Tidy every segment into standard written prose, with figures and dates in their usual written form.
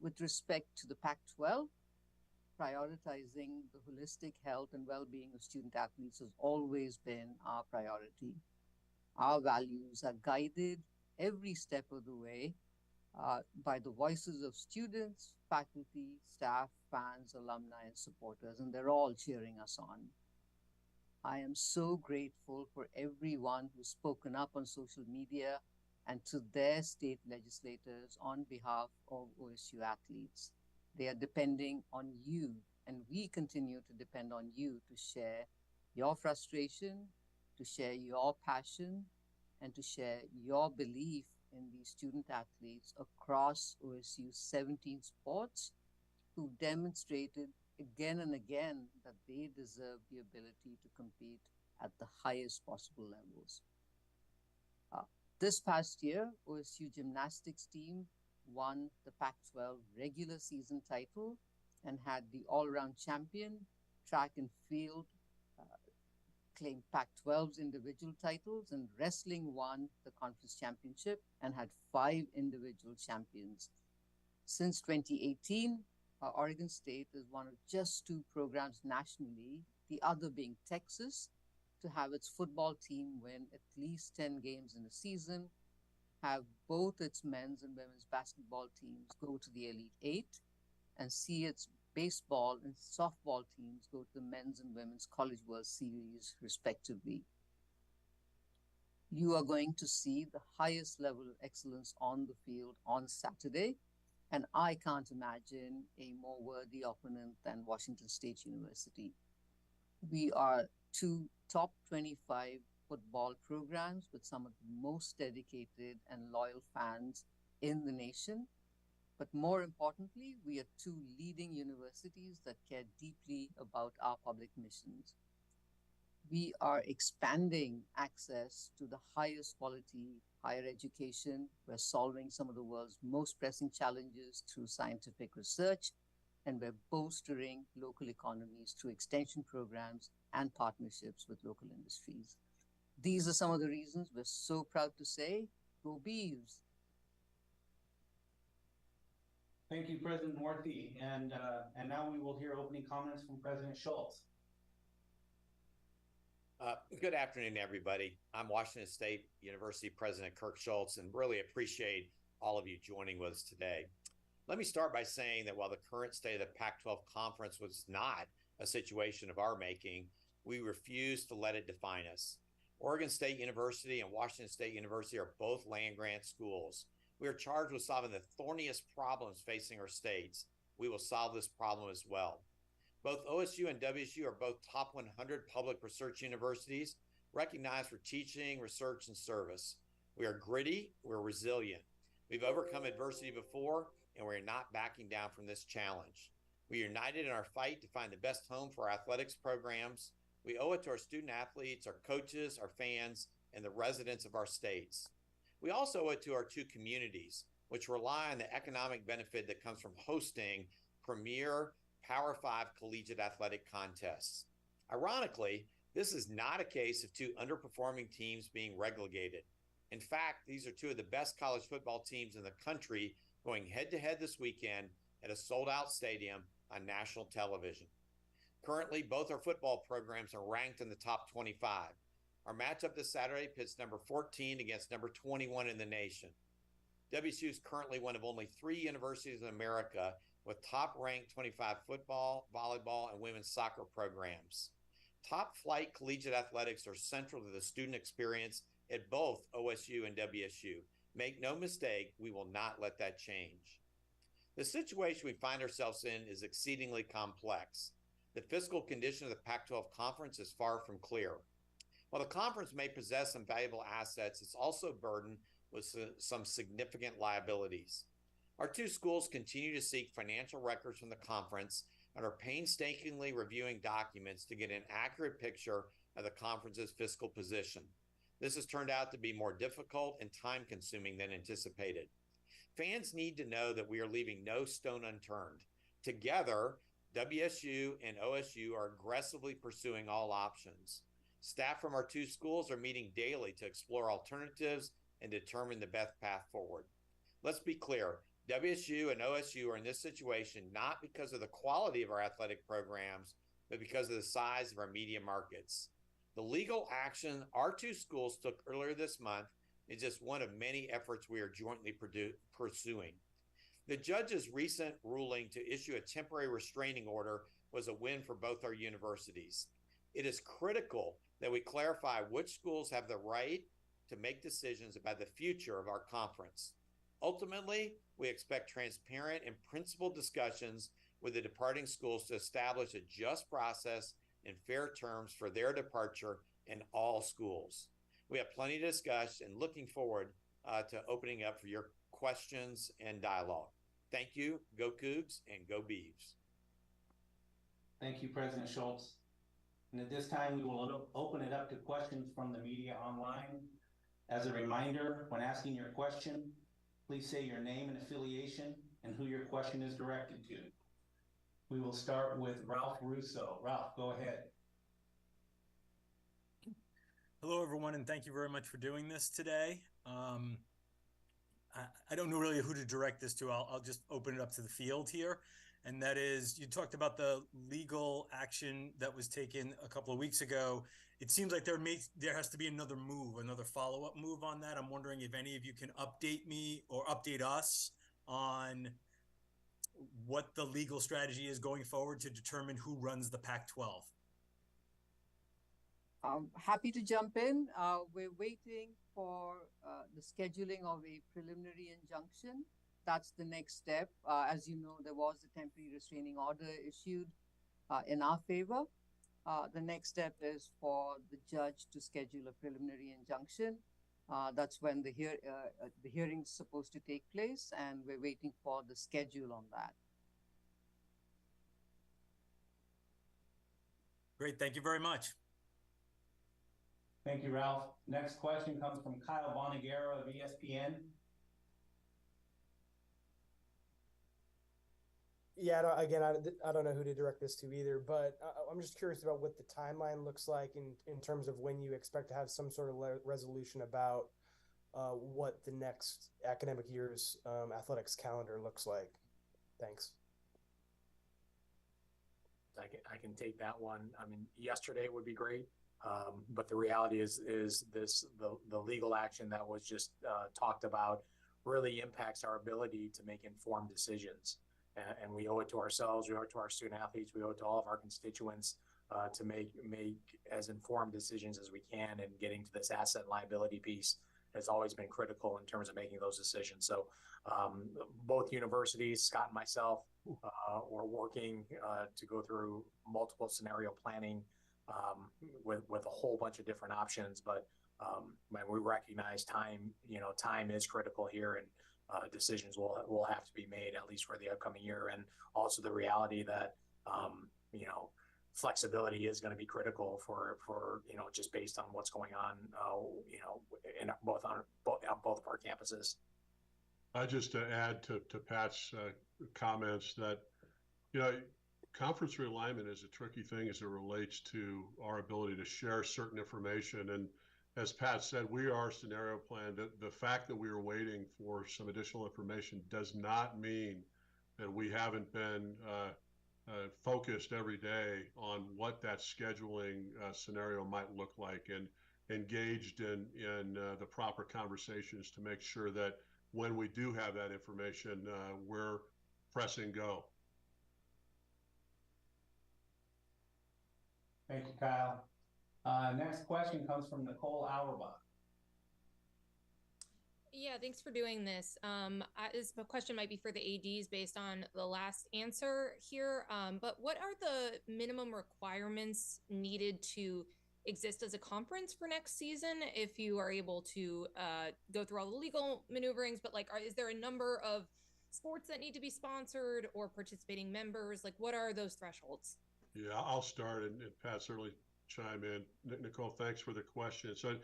With respect to the Pac-12, prioritizing the holistic health and well-being of student athletes has always been our priority. Our values are guided every step of the way by the voices of students, faculty, staff, fans, alumni, and supporters, and they're all cheering us on. I am so grateful for everyone who's spoken up on social media and to their state legislators on behalf of OSU athletes. They are depending on you, and we continue to depend on you to share your frustration, to share your passion, and to share your belief in these student athletes across OSU's 17 sports who demonstrated again and again that they deserve the ability to compete at the highest possible levels. This past year, OSU gymnastics team won the Pac-12 regular season title and had the all-around champion. Track and field claimed Pac-12's individual titles, and wrestling won the conference championship and had 5 individual champions. Since 2018, Oregon State is one of just 2 programs nationally, the other being Texas, to have its football team win at least 10 games in a season, have both its men's and women's basketball teams go to the Elite Eight, and see its baseball and softball teams go to the men's and women's College World Series, respectively. You are going to see the highest level of excellence on the field on Saturday, and I can't imagine a more worthy opponent than Washington State University. We are 2 top 25 football programs with some of the most dedicated and loyal fans in the nation. But more importantly, we are 2 leading universities that care deeply about our public missions. We are expanding access to the highest quality higher education. We're solving some of the world's most pressing challenges through scientific research, and we're bolstering local economies through extension programs and partnerships with local industries. These are some of the reasons we're so proud to say, go Beavs. Thank you, President Murthy. And now we will hear opening comments from President Schultz. Good afternoon, everybody. I'm Washington State University President Kirk Schultz, and really appreciate all of you joining with us today. Let me start by saying that while the current state of the Pac-12 conference was not a situation of our making, we refuse to let it define us. Oregon State University and Washington State University are both land-grant schools. We are charged with solving the thorniest problems facing our states. We will solve this problem as well. Both OSU and WSU are both top 100 public research universities recognized for teaching, research, and service. We are gritty, we're resilient. We've overcome adversity before, and we're not backing down from this challenge. We are united in our fight to find the best home for our athletics programs. We owe it to our student athletes, our coaches, our fans, and the residents of our states. We also owe it to our 2 communities, which rely on the economic benefit that comes from hosting premier Power 5 collegiate athletic contests. Ironically, this is not a case of 2 underperforming teams being relegated. In fact, these are 2 of the best college football teams in the country going head-to-head this weekend at a sold-out stadium on national television. Currently, both our football programs are ranked in the top 25. Our matchup this Saturday pits number 14 against number 21 in the nation. WSU is currently one of only 3 universities in America with top-ranked 25 football, volleyball, and women's soccer programs. Top-flight collegiate athletics are central to the student experience at both OSU and WSU. Make no mistake, we will not let that change. The situation we find ourselves in is exceedingly complex. The fiscal condition of the Pac-12 conference is far from clear. While the conference may possess some valuable assets, it's also burdened with some significant liabilities. Our 2 schools continue to seek financial records from the conference and are painstakingly reviewing documents to get an accurate picture of the conference's fiscal position. This has turned out to be more difficult and time-consuming than anticipated. Fans need to know that we are leaving no stone unturned. Together, WSU and OSU are aggressively pursuing all options. Staff from our 2 schools are meeting daily to explore alternatives and determine the best path forward. Let's be clear, WSU and OSU are in this situation not because of the quality of our athletic programs, but because of the size of our media markets. The legal action our two schools took earlier this month is just one of many efforts we are jointly pursuing. The judge's recent ruling to issue a temporary restraining order was a win for both our universities. It is critical that we clarify which schools have the right to make decisions about the future of our conference. Ultimately, we expect transparent and principled discussions with the departing schools to establish a just process and fair terms for their departure in all schools. We have plenty to discuss and looking forward to opening up for your questions and dialogue. Thank you. Go Cougs and go Beavs. Thank you, President Schultz. And at this time, we will open it up to questions from the media online. As a reminder, when asking your question, please say your name and affiliation and who your question is directed to. We will start with Ralph Russo. Ralph, go ahead. Hello, everyone, and thank you very much for doing this today. I don't know really who to direct this to. I'll just open it up to the field here. And that is, you talked about the legal action that was taken a couple of weeks ago. It seems like there has to be another move, another follow-up move on that. I'm wondering if any of you can update me or update us on what the legal strategy is going forward to determine who runs the Pac-12. I'm happy to jump in. We're waiting for the scheduling of a preliminary injunction. That's the next step. As you know, there was a temporary restraining order issued in our favor. The next step is for the judge to schedule a preliminary injunction. That's when the hearing's supposed to take place, and we're waiting for the schedule on that. Great, thank you very much. Thank you, Ralph. Next question comes from Kyle Bonagera of ESPN. Yeah, I don't know who to direct this to either, but I'm just curious about what the timeline looks like in terms of when you expect to have some sort of resolution about what the next academic year's athletics calendar looks like. Thanks. I can take that one. I mean, yesterday would be great, but the reality is the legal action that was just talked about really impacts our ability to make informed decisions. And we owe it to ourselves, we owe it to our student athletes, we owe it to all of our constituents to make as informed decisions as we can. And getting to this asset and liability piece has always been critical in terms of making those decisions. So both universities, Scott and myself, we're working to go through multiple scenario planning with a whole bunch of different options. But when we recognize time is critical here, and decisions will have to be made at least for the upcoming year. And also the reality that flexibility is going to be critical for just based on what's going on in both of our campuses. I just to add to Pat's comments that conference realignment is a tricky thing as it relates to our ability to share certain information. And as Pat said, we are scenario planned. The fact that we are waiting for some additional information does not mean that we haven't been focused every day on what that scheduling scenario might look like, and engaged in the proper conversations to make sure that when we do have that information, we're pressing go. Thank you, Kyle. Next question comes from Nicole Auerbach. Yeah, thanks for doing this. This question might be for the ADs based on the last answer here, but what are the minimum requirements needed to exist as a conference for next season if you are able to go through all the legal maneuverings, but is there a number of sports that need to be sponsored or participating members? What are those thresholds? Yeah, I'll start, and Pat certainly chime in. Nicole, thanks for the question. So,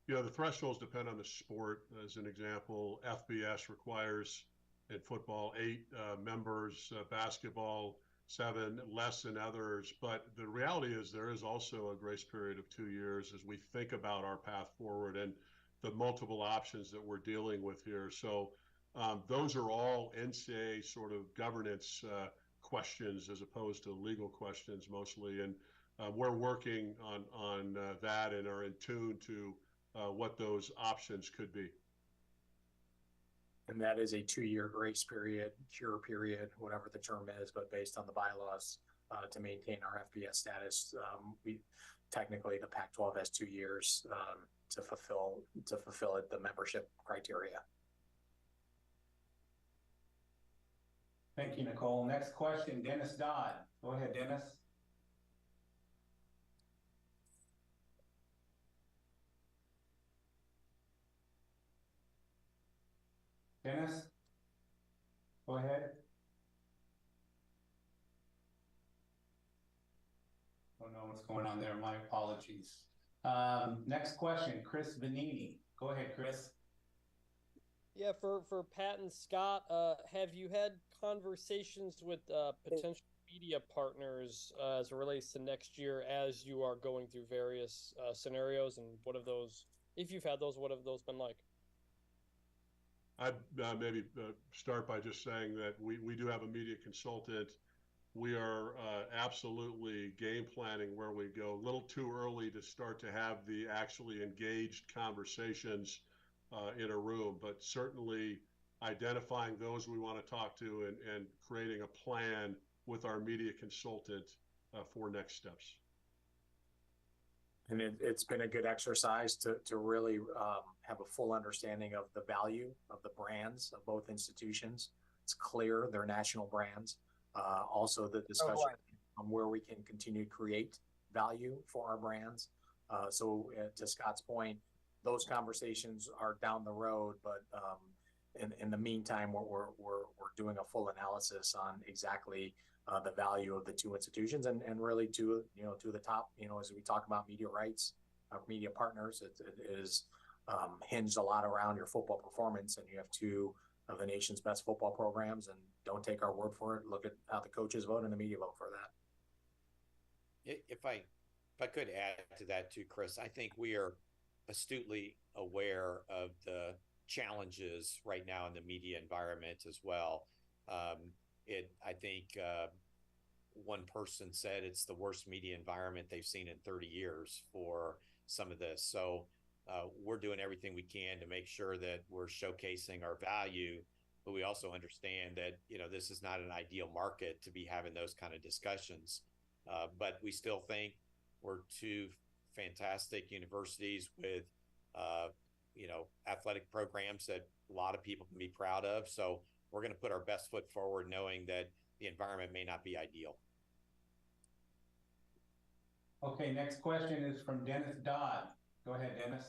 the thresholds depend on the sport. As an example, FBS requires in football 8 members, basketball 7, less than others. But the reality is there is also a grace period of 2 years as we think about our path forward and the multiple options that we're dealing with here. So Those are all NCAA sort of governance questions as opposed to legal questions mostly. And we're working on that and are in tune to what those options could be. And that is a 2-year grace period, cure period, whatever the term is, but based on the bylaws to maintain our FBS status. We technically, the Pac-12 has 2 years to fulfill the membership criteria. Thank you, Nicole. Next question, Dennis Dodd. Go ahead, Dennis. Dennis, go ahead. Don't know what's going on there. My apologies. Next question, Chris Vanini. Go ahead, Chris. Yeah, for Pat and Scott, have you had conversations with potential media partners as it relates to next year as you are going through various scenarios? And what have those, if you've had those, what have those been like? I'd maybe start by just saying that we do have a media consultant. We are absolutely game planning where we go. A little too early to start to have the actually engaged conversations in a room, but certainly identifying those we want to talk to and creating a plan with our media consultant for next steps. And it's been a good exercise to really have a full understanding of the value of the brands of both institutions. It's clear they're national brands. Also the discussion on where we can continue to create value for our brands. So to Scott's point, those conversations are down the road, but in the meantime, we're doing a full analysis on exactly the value of the two institutions and really to the top, as we talk about media rights, media partners, it is hinged a lot around your football performance, and you have two of the nation's best football programs, and don't take our word for it. Look at how the coaches vote and the media vote for that. If I could add to that too, Chris, I think we are astutely aware of the challenges right now in the media environment as well. I think one person said it's the worst media environment they've seen in 30 years for some of this. So we're doing everything we can to make sure that we're showcasing our value, but we also understand that, this is not an ideal market to be having those kind of discussions. But we still think we're two fantastic universities with, athletic programs that a lot of people can be proud of. So we're going to put our best foot forward, knowing that the environment may not be ideal. Okay, next question is from Dennis Dodd. Go ahead, Dennis.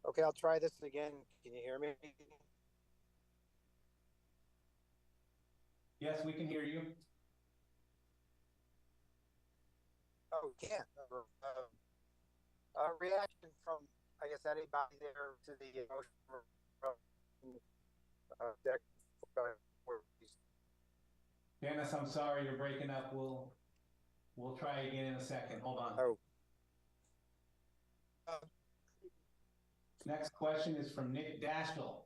Okay, I'll try this again. Can you hear me? Yes, we can hear you. Oh, you can. Reaction from, I guess, anybody there to the emotion Dennis, I'm sorry, you're breaking up. We'll try again in a second. Hold on. Oh. Next question is from Nick Dashel.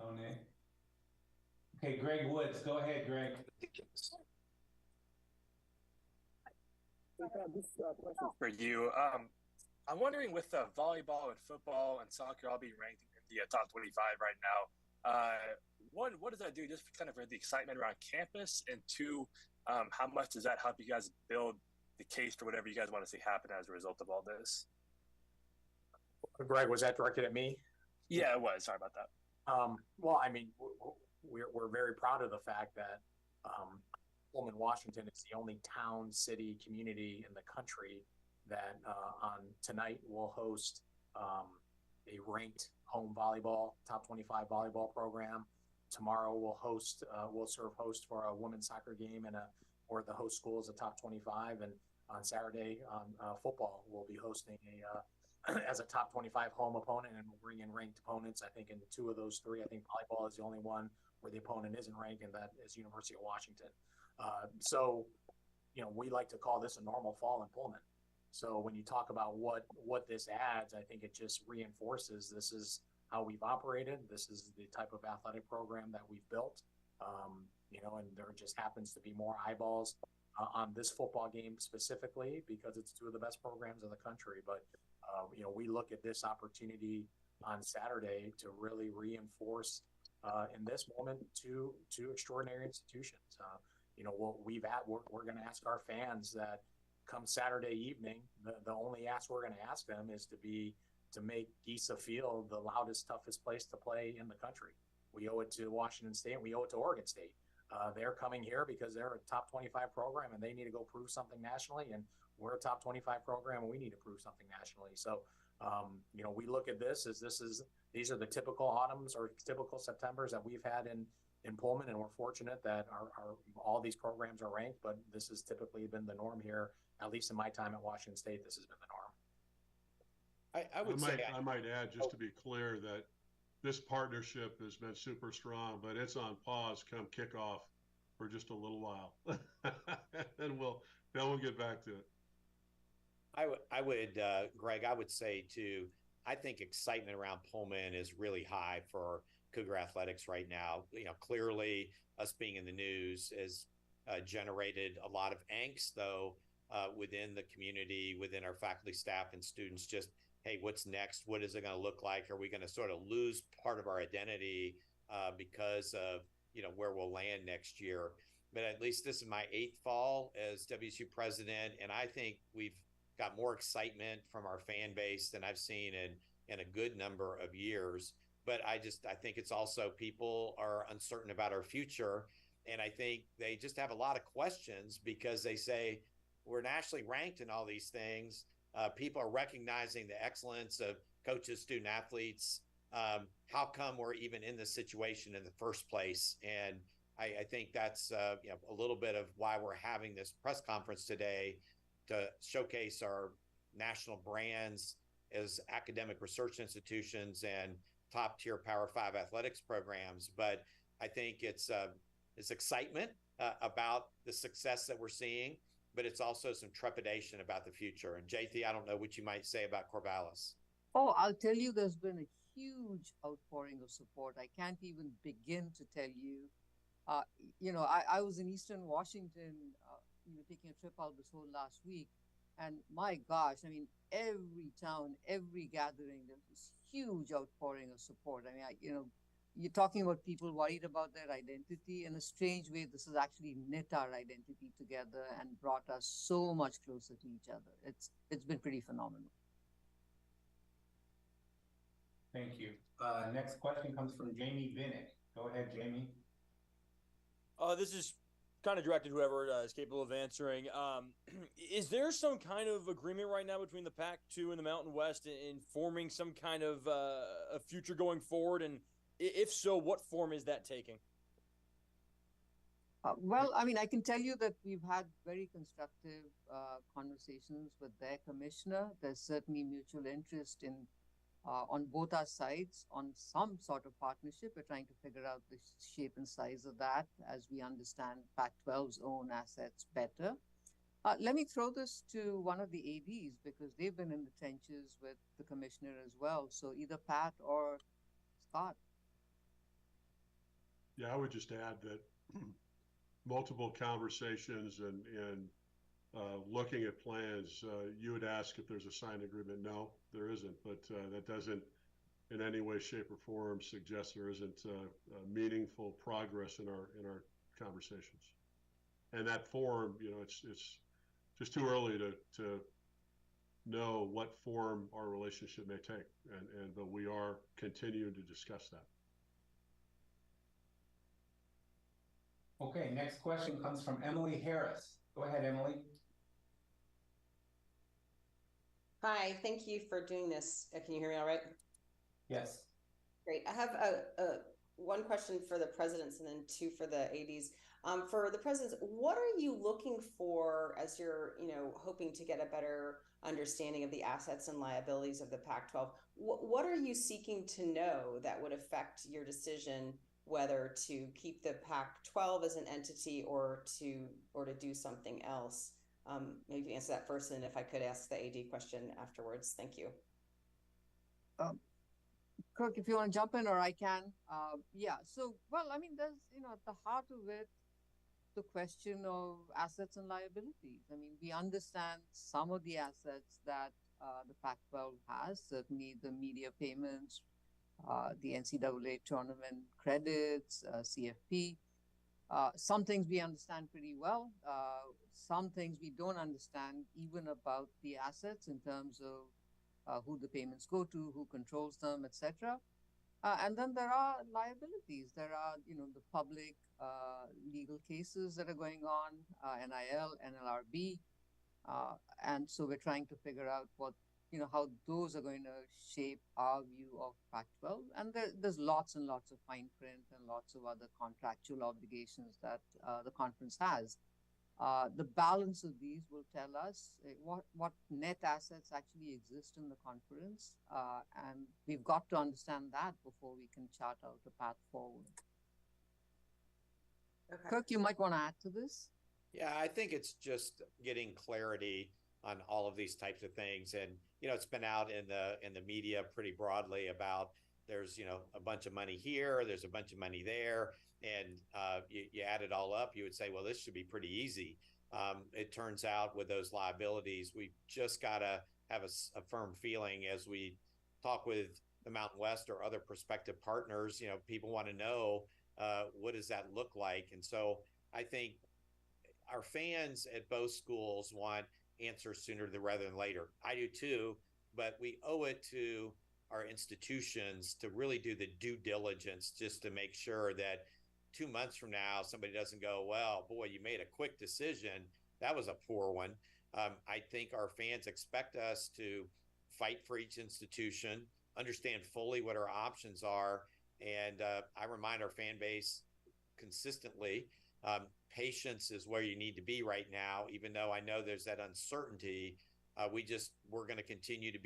Oh, Nick. Okay, Greg Woods. Go ahead, Greg. This question for you. I'm wondering, with volleyball and football and soccer all being ranked in the top 25 right now, what does that do just kind of for the excitement around campus? And two, how much does that help you guys build the case for whatever you guys want to see happen as a result of all this? Greg, was that directed at me? Yeah, it was. Sorry about that. Well, I mean, we're very proud of the fact that Pullman, Washington is the only town, city, community in the country that on tonight will host a ranked home volleyball, top 25 volleyball program. Tomorrow we'll serve host for a women's soccer game or the host school is a top 25. And on Saturday on football, we'll be hosting as a top 25 home opponent, and we'll bring in ranked opponents. I think in two of those three, I think volleyball is the only one where the opponent isn't ranked, and that is University of Washington. So, we like to call this a normal fall in Pullman. So when you talk about what this adds, I think it just reinforces this is how we've operated. This is the type of athletic program that we've built. And there just happens to be more eyeballs on this football game specifically because it's two of the best programs in the country. But we look at this opportunity on Saturday to really reinforce in this moment two extraordinary institutions. We're going to ask our fans that come Saturday evening, the only ask we're going to ask them is to make Giesa Field the loudest, toughest place to play in the country. We owe it to Washington State, and we owe it to Oregon State. They're coming here because they're a top 25 program and they need to go prove something nationally. And we're a top 25 program and we need to prove something nationally. So, we look at this as these are the typical autumns or typical Septembers that we've had in Pullman. And we're fortunate that all these programs are ranked, but this has typically been the norm here. At least in my time at Washington State, this has been the norm. I might add, just to be clear, that this partnership has been super strong, but it's on pause come kickoff for just a little while, and we'll get back to it. I would, Greg, I would say too, I think excitement around Pullman is really high for Cougar athletics right now. Clearly us being in the news has generated a lot of angst, though, within the community, within our faculty, staff, and students. Just, hey, what's next? What is it going to look like? Are we going to sort of lose part of our identity because of where we'll land next year? But at least this is my 8th fall as WSU president, and I think we've got more excitement from our fan base than I've seen in a good number of years. But I think it's also people are uncertain about our future, and I think they just have a lot of questions because they say we're nationally ranked in all these things. People are recognizing the excellence of coaches, student athletes. How come we're even in this situation in the first place? And I think that's a little bit of why we're having this press conference today to showcase our national brands as academic research institutions and top tier Power 5 athletics programs. But I think it's excitement about the success that we're seeing, but it's also some trepidation about the future. And JT, I don't know what you might say about Corvallis. Oh, I'll tell you, there's been a huge outpouring of support. I can't even begin to tell you. I was in Eastern Washington, taking a trip out this whole last week. And my gosh, I mean, every town, every gathering, there's this huge outpouring of support. I mean, you're talking about people worried about their identity. In a strange way, this has actually knit our identity together and brought us so much closer to each other. It's been pretty phenomenal. Thank you. Next question comes from Jamie Vinnick. Go ahead, Jamie. This is kind of directed to whoever is capable of answering. Is there some kind of agreement right now between the Pac-2 and the Mountain West in forming some kind of a future going forward? And if so, what form is that taking? Well, I mean, I can tell you that we've had very constructive conversations with their commissioner. There's certainly mutual interest in on both our sides on some sort of partnership. We're trying to figure out the shape and size of that as we understand Pac-12's own assets better. Let me throw this to one of the ADs because they've been in the trenches with the commissioner as well. So either Pat or Scott. Yeah, I would just add that multiple conversations and looking at plans, you would ask if there's a signed agreement. No, there isn't, but that doesn't in any way, shape, or form suggest there isn't meaningful progress in our conversations. And that form, it's just too early to know what form our relationship may take, but we are continuing to discuss that. Okay, next question comes from Emily Harris. Go ahead, Emily. Hi, thank you for doing this. Can you hear me all right? Yes. Great. I have one question for the presidents and then two for the ADs. For the presidents, what are you looking for as you're, hoping to get a better understanding of the assets and liabilities of the Pac-12? What are you seeking to know that would affect your decision whether to keep the Pac-12 as an entity or to do something else? Maybe you can answer that first, and if I could ask the AD question afterwards. Thank you. Kirk, if you want to jump in, or I can. Yeah. So, well, I mean, there's, at the heart of it, the question of assets and liabilities. I mean, we understand some of the assets that the Pac-12 has, certainly the media payments, the NCAA tournament credits, CFP. Some things we understand pretty well. Some things we don't understand, even about the assets in terms of who the payments go to, who controls them, etc. And then there are liabilities. There are, the public legal cases that are going on, NIL, NLRB. And so we're trying to figure out how those are going to shape our view of Pac-12. And there's lots and lots of fine print and lots of other contractual obligations that the conference has. The balance of these will tell us what net assets actually exist in the conference. And we've got to understand that before we can chart out a path forward. Okay. Kirk, you might want to add to this. Yeah, I think it's just getting clarity on all of these types of things. And, it's been out in the media pretty broadly about there's, a bunch of money here, there's a bunch of money there. And you add it all up, you would say, well, this should be pretty easy. It turns out with those liabilities, we've just got to have a firm feeling as we talk with the Mountain West or other prospective partners. People want to know what does that look like? And so I think our fans at both schools want answers sooner rather than later. I do too, but we owe it to our institutions to really do the due diligence just to make sure that 2 months from now, somebody doesn't go, well, boy, you made a quick decision. That was a poor one. I think our fans expect us to fight for each institution, understand fully what our options are. And I remind our fan base consistently, patience is where you need to be right now, even though I know there's that uncertainty. We're going to continue to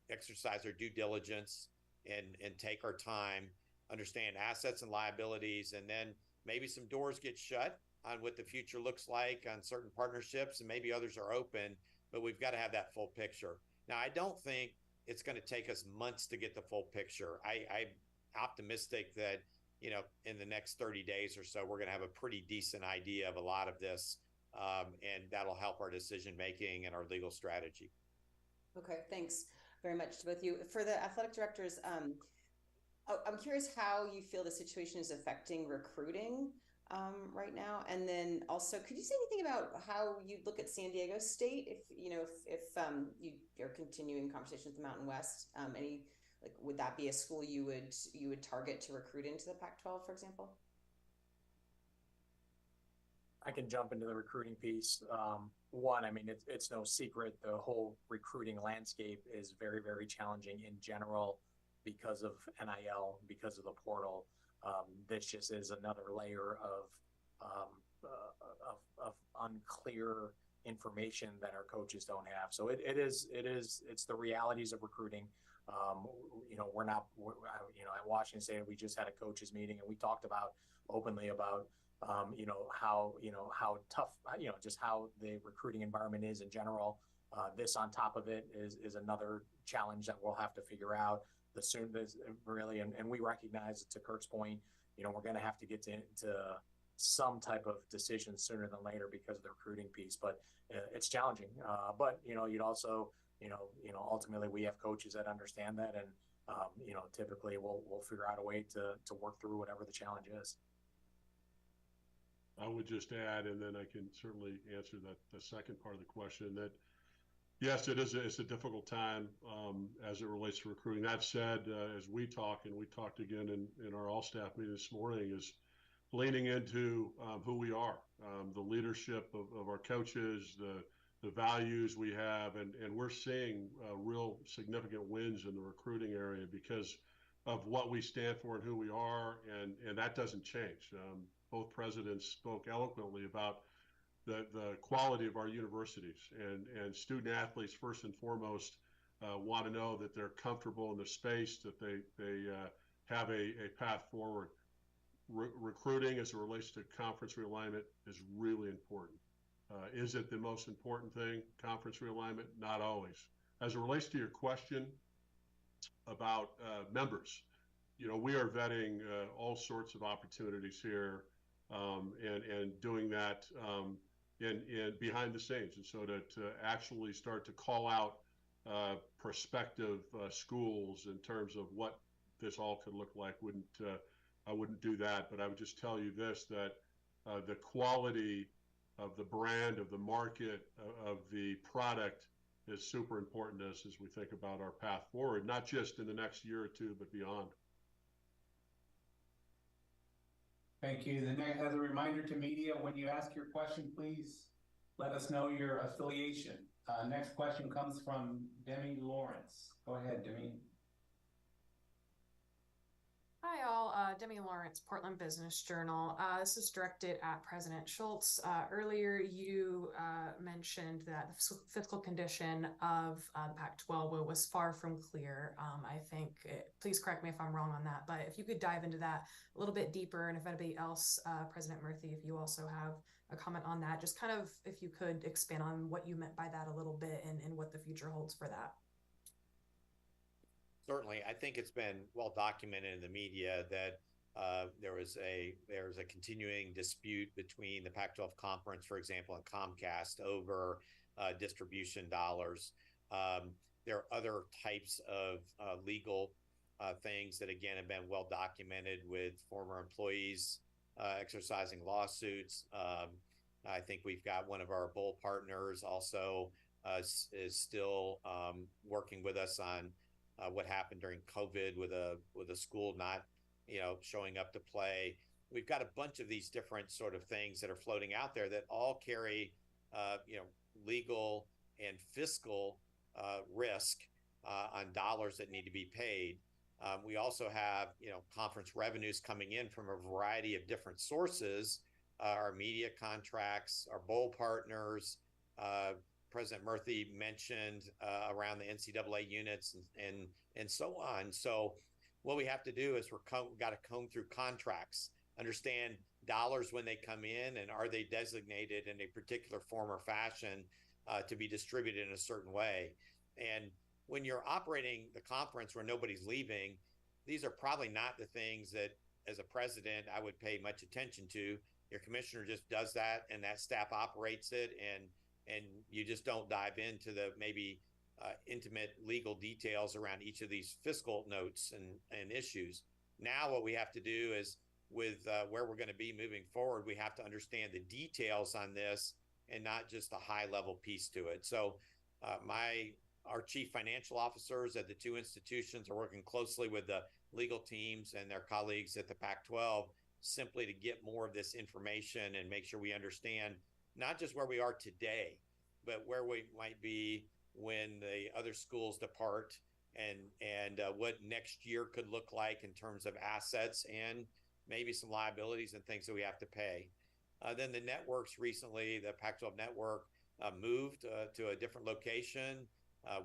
exercise our due diligence and take our time, understand assets and liabilities, and then maybe some doors get shut on what the future looks like on certain partnerships, and maybe others are open, but we've got to have that full picture. Now, I don't think it's going to take us months to get the full picture. I'm optimistic that, in the next 30 days or so, we're going to have a pretty decent idea of a lot of this, and that'll help our decision-making and our legal strategy. Okay, thanks very much to both of you. For the athletic directors, I'm curious how you feel the situation is affecting recruiting right now, and then also, could you say anything about how you look at San Diego State if you're continuing conversations with the Mountain West? Would that be a school you would target to recruit into the Pac-12, for example? I can jump into the recruiting piece. One, I mean, it's no secret the whole recruiting landscape is very, very challenging in general because of NIL, because of the portal. This just is another layer of unclear information that our coaches don't have. So it's the realities of recruiting. At Washington State, we just had a coaches meeting and we talked openly about how tough, just how the recruiting environment is in general. This on top of it is another challenge that we'll have to figure out. And we recognize, to Kirk's point, we're going to have to get to some type of decision sooner than later because of the recruiting piece. But it's challenging. But you'd also, ultimately we have coaches that understand that, and typically we'll figure out a way to work through whatever the challenge is. I would just add, and then I can certainly answer the second part of the question, that yes, it's a difficult time as it relates to recruiting. That said, as we talk, and we talked again in our all-staff meeting this morning, is leaning into who we are, the leadership of our coaches, the values we have, and we're seeing real significant wins in the recruiting area because of what we stand for and who we are, and that doesn't change. Both presidents spoke eloquently about the quality of our universities, and student athletes first and foremost want to know that they're comfortable in the space, that they have a path forward. Recruiting as it relates to conference realignment is really important. Is it the most important thing, conference realignment? Not always. As it relates to your question about members, we are vetting all sorts of opportunities here, and doing that in behind the scenes. And so to actually start to call out prospective schools in terms of what this all could look like, I wouldn't do that. But I would just tell you this, that the quality of the brand, of the market, of the product is super important to us as we think about our path forward, not just in the next year or two, but beyond. Thank you. As a reminder to media, when you ask your question, please let us know your affiliation. Next question comes from Demi Lawrence. Go ahead, Demi. Hi, all. Demi Lawrence, Portland Business Journal. This is directed at President Schultz. Earlier, you mentioned that the fiscal condition of the Pac-12 was far from clear. I think, please correct me if I'm wrong on that, but if you could dive into that a little bit deeper, and if anybody else, President Murthy, if you also have a comment on that, just kind of if you could expand on what you meant by that a little bit and what the future holds for that. Certainly, I think it's been well documented in the media that there's a continuing dispute between the Pac-12 conference, for example, and Comcast over distribution dollars. There are other types of legal things that, again, have been well documented with former employees exercising lawsuits. I think we've got one of our Bull partners also is still working with us on what happened during COVID with a school not, showing up to play. We've got a bunch of these different sort of things that are floating out there that all carry, legal and fiscal risk on dollars that need to be paid. We also have, conference revenues coming in from a variety of different sources, our media contracts, our Bowl partners. President Murthy mentioned around the NCAA units and so on. So what we have to do is we've got to comb through contracts, understand dollars when they come in, and are they designated in a particular form or fashion to be distributed in a certain way. And when you're operating the conference where nobody's leaving, these are probably not the things that, as a president, I would pay much attention to. Your commissioner just does that, and that staff operates it, and you just don't dive into the maybe intimate legal details around each of these fiscal notes and issues. Now what we have to do is, with where we're going to be moving forward, we have to understand the details on this and not just a high level piece to it. So our chief financial officers at the two institutions are working closely with the legal teams and their colleagues at the Pac-12 simply to get more of this information and make sure we understand not just where we are today, but where we might be when the other schools depart, and what next year could look like in terms of assets and maybe some liabilities and things that we have to pay. Then the networks recently, the Pac-12 network moved to a different location,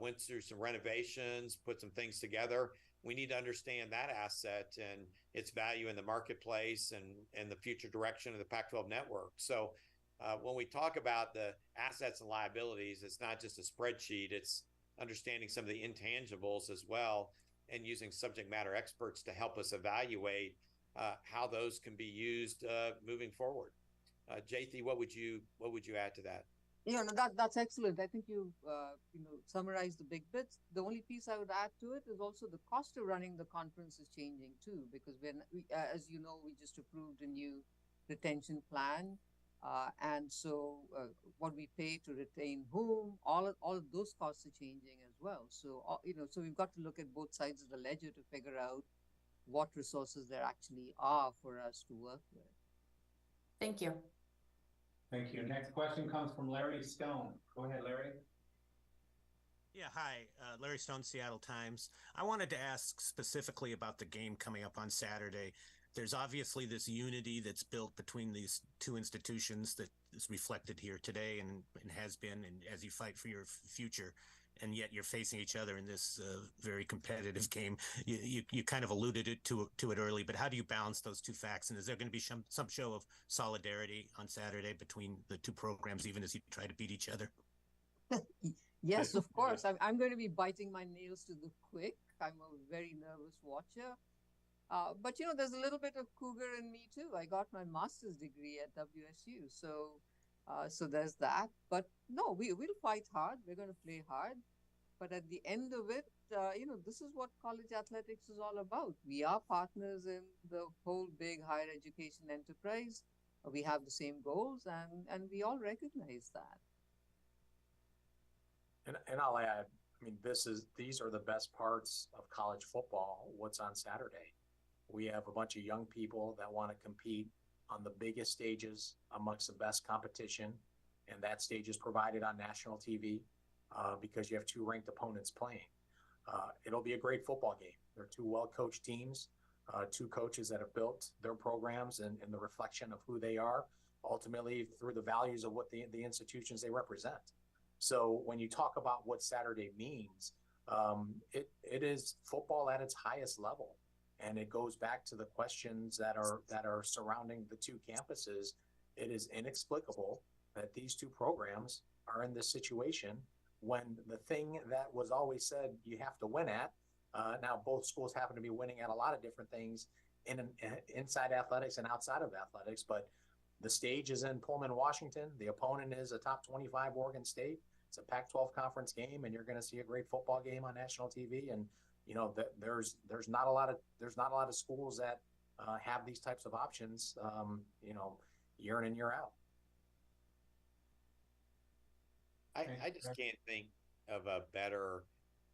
went through some renovations, put some things together. We need to understand that asset and its value in the marketplace and the future direction of the Pac-12 network. So when we talk about the assets and liabilities, it's not just a spreadsheet, it's understanding some of the intangibles as well, and using subject matter experts to help us evaluate how those can be used moving forward. Jaythi, what would you add to that? That's excellent. I think you summarized the big bits. The only piece I would add to it is also the cost of running the conference is changing too, because as you know, we just approved a new retention plan. And so what we pay to retain whom, all of those costs are changing as well. So, so we've got to look at both sides of the ledger to figure out what resources there actually are for us to work with. Thank you. Thank you. Next question comes from Larry Stone. Go ahead, Larry. Yeah, hi, Larry Stone, Seattle Times. I wanted to ask specifically about the game coming up on Saturday. There's obviously this unity that's built between these two institutions that is reflected here today and has been, and as you fight for your future. and yet you're facing each other in this very competitive game. You kind of alluded to it early, but how do you balance those two facts? And is there going to be some show of solidarity on Saturday between the two programs, even as you try to beat each other? Yes, of course. I'm going to be biting my nails to the quick. I'm a very nervous watcher. But there's a little bit of Cougar in me too. I got my master's degree at WSU, so there's that. But no, we'll fight hard. We're going to play hard. But at the end of it, this is what college athletics is all about. We are partners in the whole big higher education enterprise. We have the same goals, and we all recognize that. And I'll add, I mean, these are the best parts of college football. What's on Saturday? We have a bunch of young people that want to compete on the biggest stages amongst the best competition, and that stage is provided on national TV because you have two ranked opponents playing. It'll be a great football game. They're two well-coached teams, two coaches that have built their programs and the reflection of who they are, ultimately through the values of what the institutions they represent. So when you talk about what Saturday means, it is football at its highest level. And it goes back to the questions that are surrounding the two campuses. It is inexplicable that these two programs are in this situation when the thing that was always said you have to win at, now both schools happen to be winning at a lot of different things inside athletics and outside of athletics, but the stage is in Pullman, Washington. The opponent is a top 25 Oregon State. It's a Pac-12 conference game, and you're going to see a great football game on national TV. And there's not a lot of schools that have these types of options, year in and year out. I just can't think of a better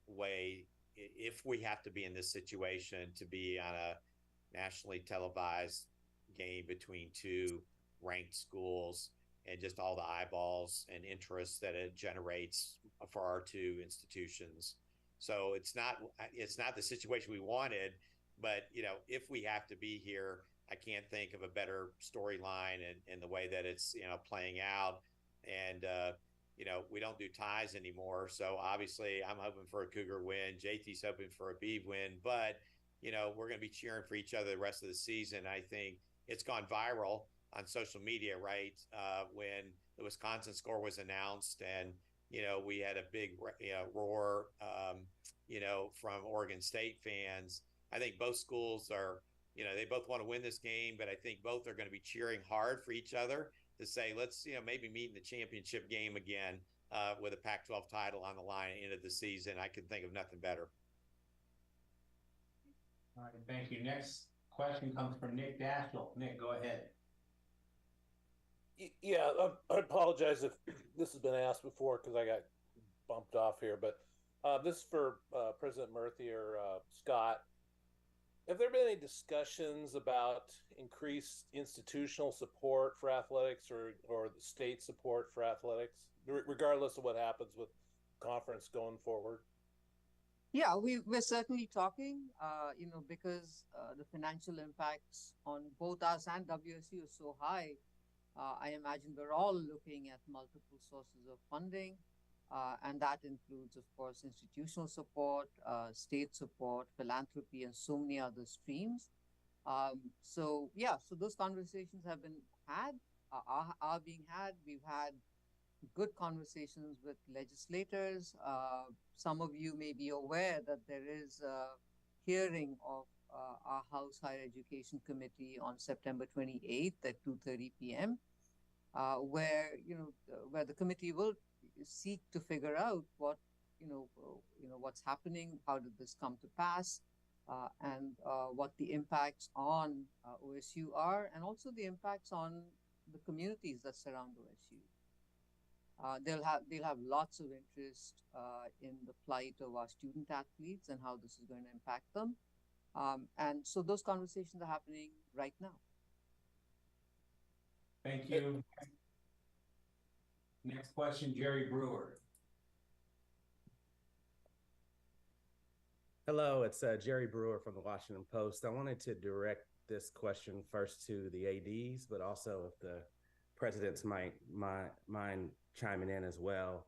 way, if we have to be in this situation, to be on a nationally televised game between two ranked schools and just all the eyeballs and interest that it generates for our two institutions. So it's not the situation we wanted, but if we have to be here, I can't think of a better storyline and the way that it's playing out. And we don't do ties anymore, so obviously I'm hoping for a Cougar win. JT's hoping for a Beav win, but we're going to be cheering for each other the rest of the season. I think it's gone viral on social media, right? When the Wisconsin score was announced, and we had a big roar, from Oregon State fans. I think both schools are, they both want to win this game, but I think both are going to be cheering hard for each other to say, let's, maybe meet in the championship game again with a Pac-12 title on the line at the end of the season. I can think of nothing better. All right, thank you. Next question comes from Nick Dashel. Nick, go ahead. Yeah, I apologize if this has been asked before because I got bumped off here, but this is for President Murthy or Scott. Have there been any discussions about increased institutional support for athletics or the state support for athletics, regardless of what happens with conference going forward? Yeah, we're certainly talking, because the financial impacts on both us and WSU is so high. I imagine we're all looking at multiple sources of funding, and that includes, of course, institutional support, state support, philanthropy, and so many other streams. So those conversations have been had, are being had. We've had good conversations with legislators. Some of you may be aware that there is a hearing of our House Higher Education Committee on September 28th at 2:30 p.m., where the committee will seek to figure out what's happening, how did this come to pass, and what the impacts on OSU are, and also the impacts on the communities that surround OSU. They'll have lots of interest in the plight of our student athletes and how this is going to impact them. And so those conversations are happening right now. Thank you. Next question, Jerry Brewer. Hello, it's Jerry Brewer from the Washington Post. I wanted to direct this question first to the ADs, but also if the presidents might mind chiming in as well.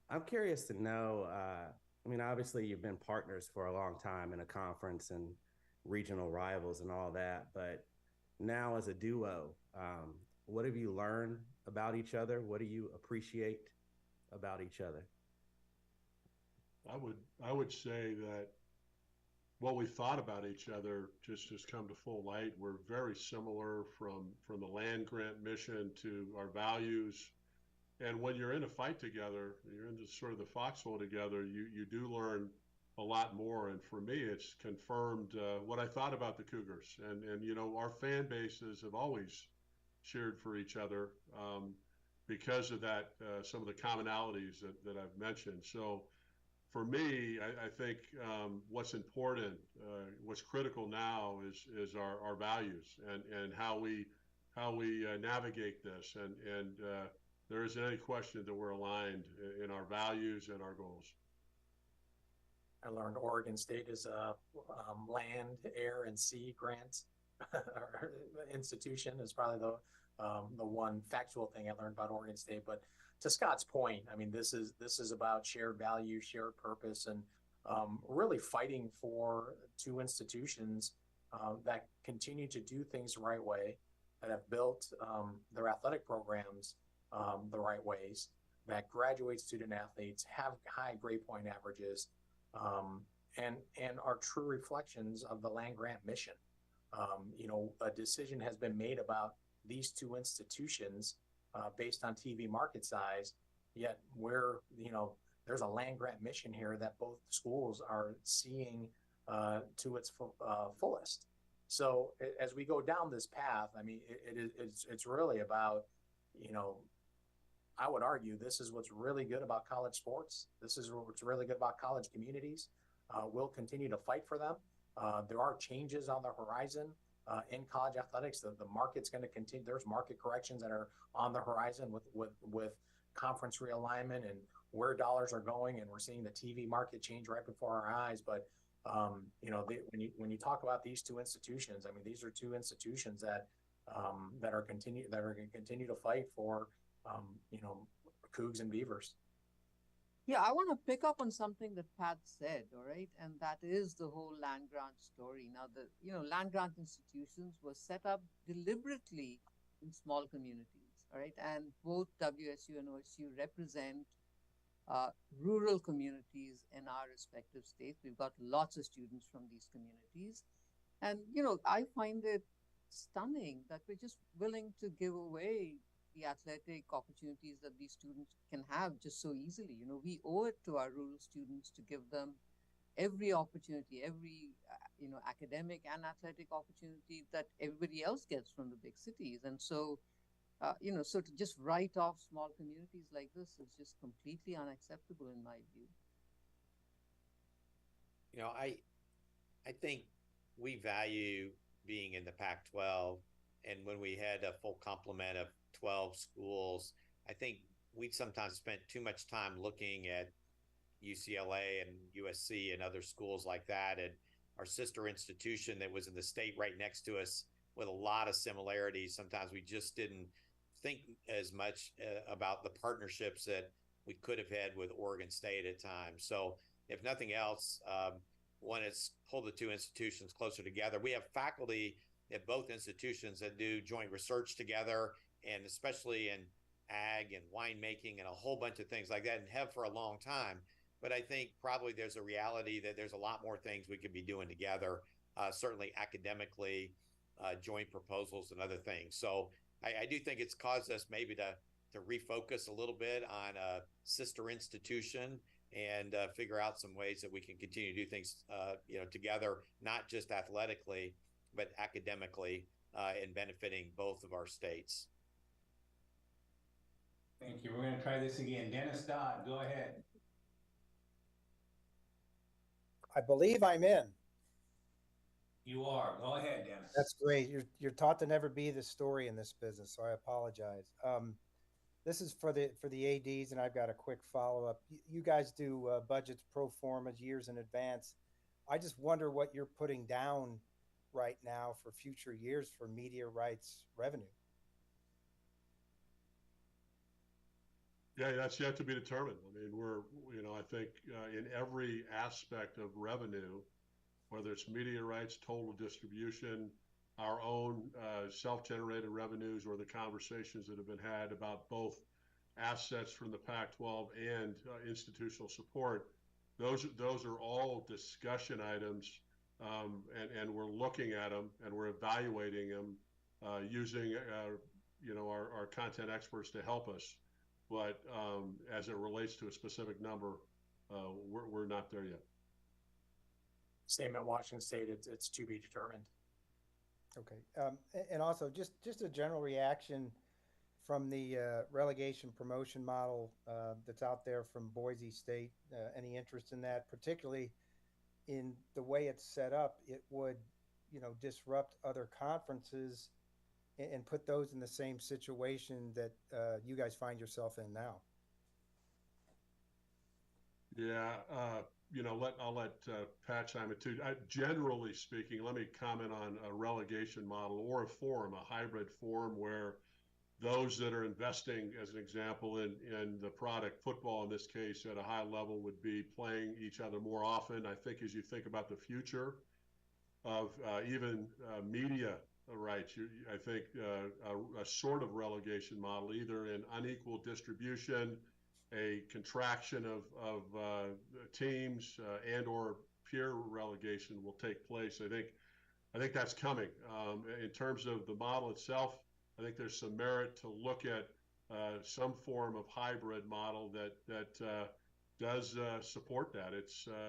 I'm curious to know. I mean, obviously, you've been partners for a long time in a conference and regional rivals and all that, but now as a duo, what have you learned about each other? What do you appreciate about each other? I would say that what we thought about each other just has come to full light. We're very similar from the land grant mission to our values. And when you're in a fight together, you're in the sort of the foxhole together, you do learn a lot more. And for me, it's confirmed what I thought about the Cougars. And you know, our fan bases have always cheered for each other because of that, some of the commonalities that I've mentioned. So for me, I think what's important, what's critical now is our values and how we navigate this. And there isn't any question that we're aligned in our values and our goals. I learned Oregon State is a land, air, and sea grant institution. Is probably the one factual thing I learned about Oregon State. But to Scott's point, I mean, this is about shared value, shared purpose, and really fighting for two institutions that continue to do things the right way, that have built their athletic programs the right ways, that graduate student athletes have high grade point averages, and are true reflections of the land grant mission. You know, a decision has been made about these two institutions based on TV market size, yet there's a land grant mission here that both schools are seeing to its fullest. So as we go down this path, I mean, it's really about, you know, I would argue this is what's really good about college sports. This is what's really good about college communities. We'll continue to fight for them. There are changes on the horizon in college athletics. The market's going to continue. There's market corrections that are on the horizon with conference realignment and where dollars are going, and we're seeing the TV market change right before our eyes. But you know, when you talk about these two institutions, I mean, these are two institutions that are going to continue to fight for you know, Cougs and Beavers. Yeah, I want to pick up on something that Pat said, all right, and that is the whole land grant story. Now, land grant institutions were set up deliberately in small communities, all right, and both WSU and OSU represent rural communities in our respective states. We've got lots of students from these communities, and I find it stunning that we're just willing to give away the athletic opportunities that these students can have just so easily. We owe it to our rural students to give them every opportunity, every academic and athletic opportunity that everybody else gets from the big cities. And so so to just write off small communities like this is just completely unacceptable in my view. I think we value being in the Pac-12, and when we had a full complement of 12 schools, I think we sometimes spent too much time looking at UCLA and USC and other schools like that, and our sister institution that was in the state right next to us with a lot of similarities. Sometimes we just didn't think as much about the partnerships that we could have had with Oregon State at times. So if nothing else, one, it's pulled the two institutions closer together. We have faculty at both institutions that do joint research together, and especially in ag and winemaking and a whole bunch of things like that, and have for a long time. But I think probably there's a reality that there's a lot more things we could be doing together, certainly academically, joint proposals and other things. So I do think it's caused us maybe to refocus a little bit on a sister institution and figure out some ways that we can continue to do things together, not just athletically, but academically, and benefiting both of our states. Thank you. We're going to try this again. Dennis Dodd, go ahead. I believe I'm in. You are. Go ahead, Dennis. That's great. You're taught to never be the story in this business, so I apologize. This is for the ADs, and I've got a quick follow-up. You guys do budgets pro forma years in advance. I just wonder what you're putting down right now for future years for media rights revenue. Yeah, that's yet to be determined. I mean, I think in every aspect of revenue, whether it's media rights, total distribution, our own self-generated revenues, or the conversations that have been had about both assets from the Pac-12 and institutional support, those are all discussion items, and we're looking at them and we're evaluating them using our content experts to help us. But as it relates to a specific number, we're not there yet. Same at Washington State. It's to be determined. Okay. And also just a general reaction from the relegation promotion model that's out there from Boise State. Any interest in that, particularly in the way it's set up? It would, disrupt other conferences and put those in the same situation that you guys find yourself in now. Yeah, I'll let Pat chime in too. Generally speaking, let me comment on a relegation model or a hybrid form where those that are investing, as an example, in the product, football in this case, at a high level, would be playing each other more often. I think as you think about the future of even media rights, I think a sort of relegation model, either in unequal distribution, a contraction of teams, and or peer relegation will take place. I think that's coming. In terms of the model itself, I think there's some merit to look at some form of hybrid model that does support that.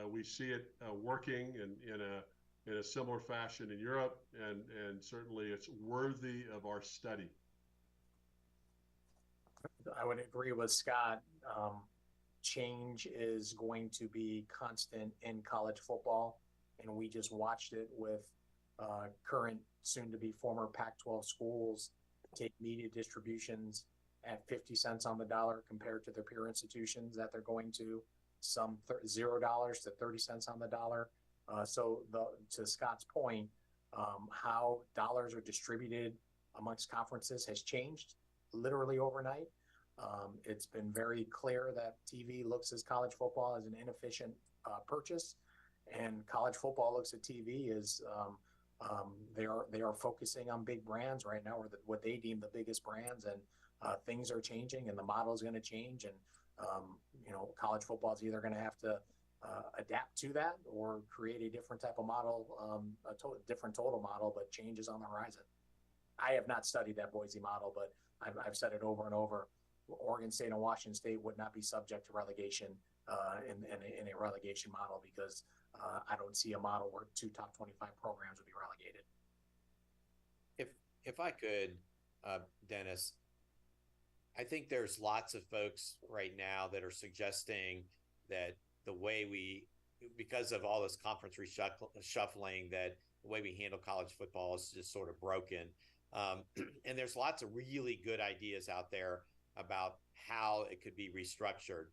We see it working in a similar fashion in Europe, and certainly it's worthy of our study. I would agree with Scott. Change is going to be constant in college football, and we just watched it with current, soon-to-be former Pac-12 schools take media distributions at 50 cents on the dollar compared to their peer institutions that they're going to, some $0 to 30 cents on the dollar. To Scott's point, how dollars are distributed amongst conferences has changed literally overnight. It's been very clear that TV looks at college football as an inefficient purchase, and college football looks at TV as they are focusing on big brands right now, or what they deem the biggest brands, and things are changing, and the model is going to change, and college football is either going to have to adapt to that or create a different type of model, different total model, but change is on the horizon. I have not studied that Boise model, but I've said it over and over. Oregon State and Washington State would not be subject to relegation in a relegation model, because I don't see a model where 2 top 25 programs would be relegated. If I could, Dennis, I think there's lots of folks right now that are suggesting that the way because of all this conference reshuffling, that the way we handle college football is just sort of broken. And there's lots of really good ideas out there about how it could be restructured.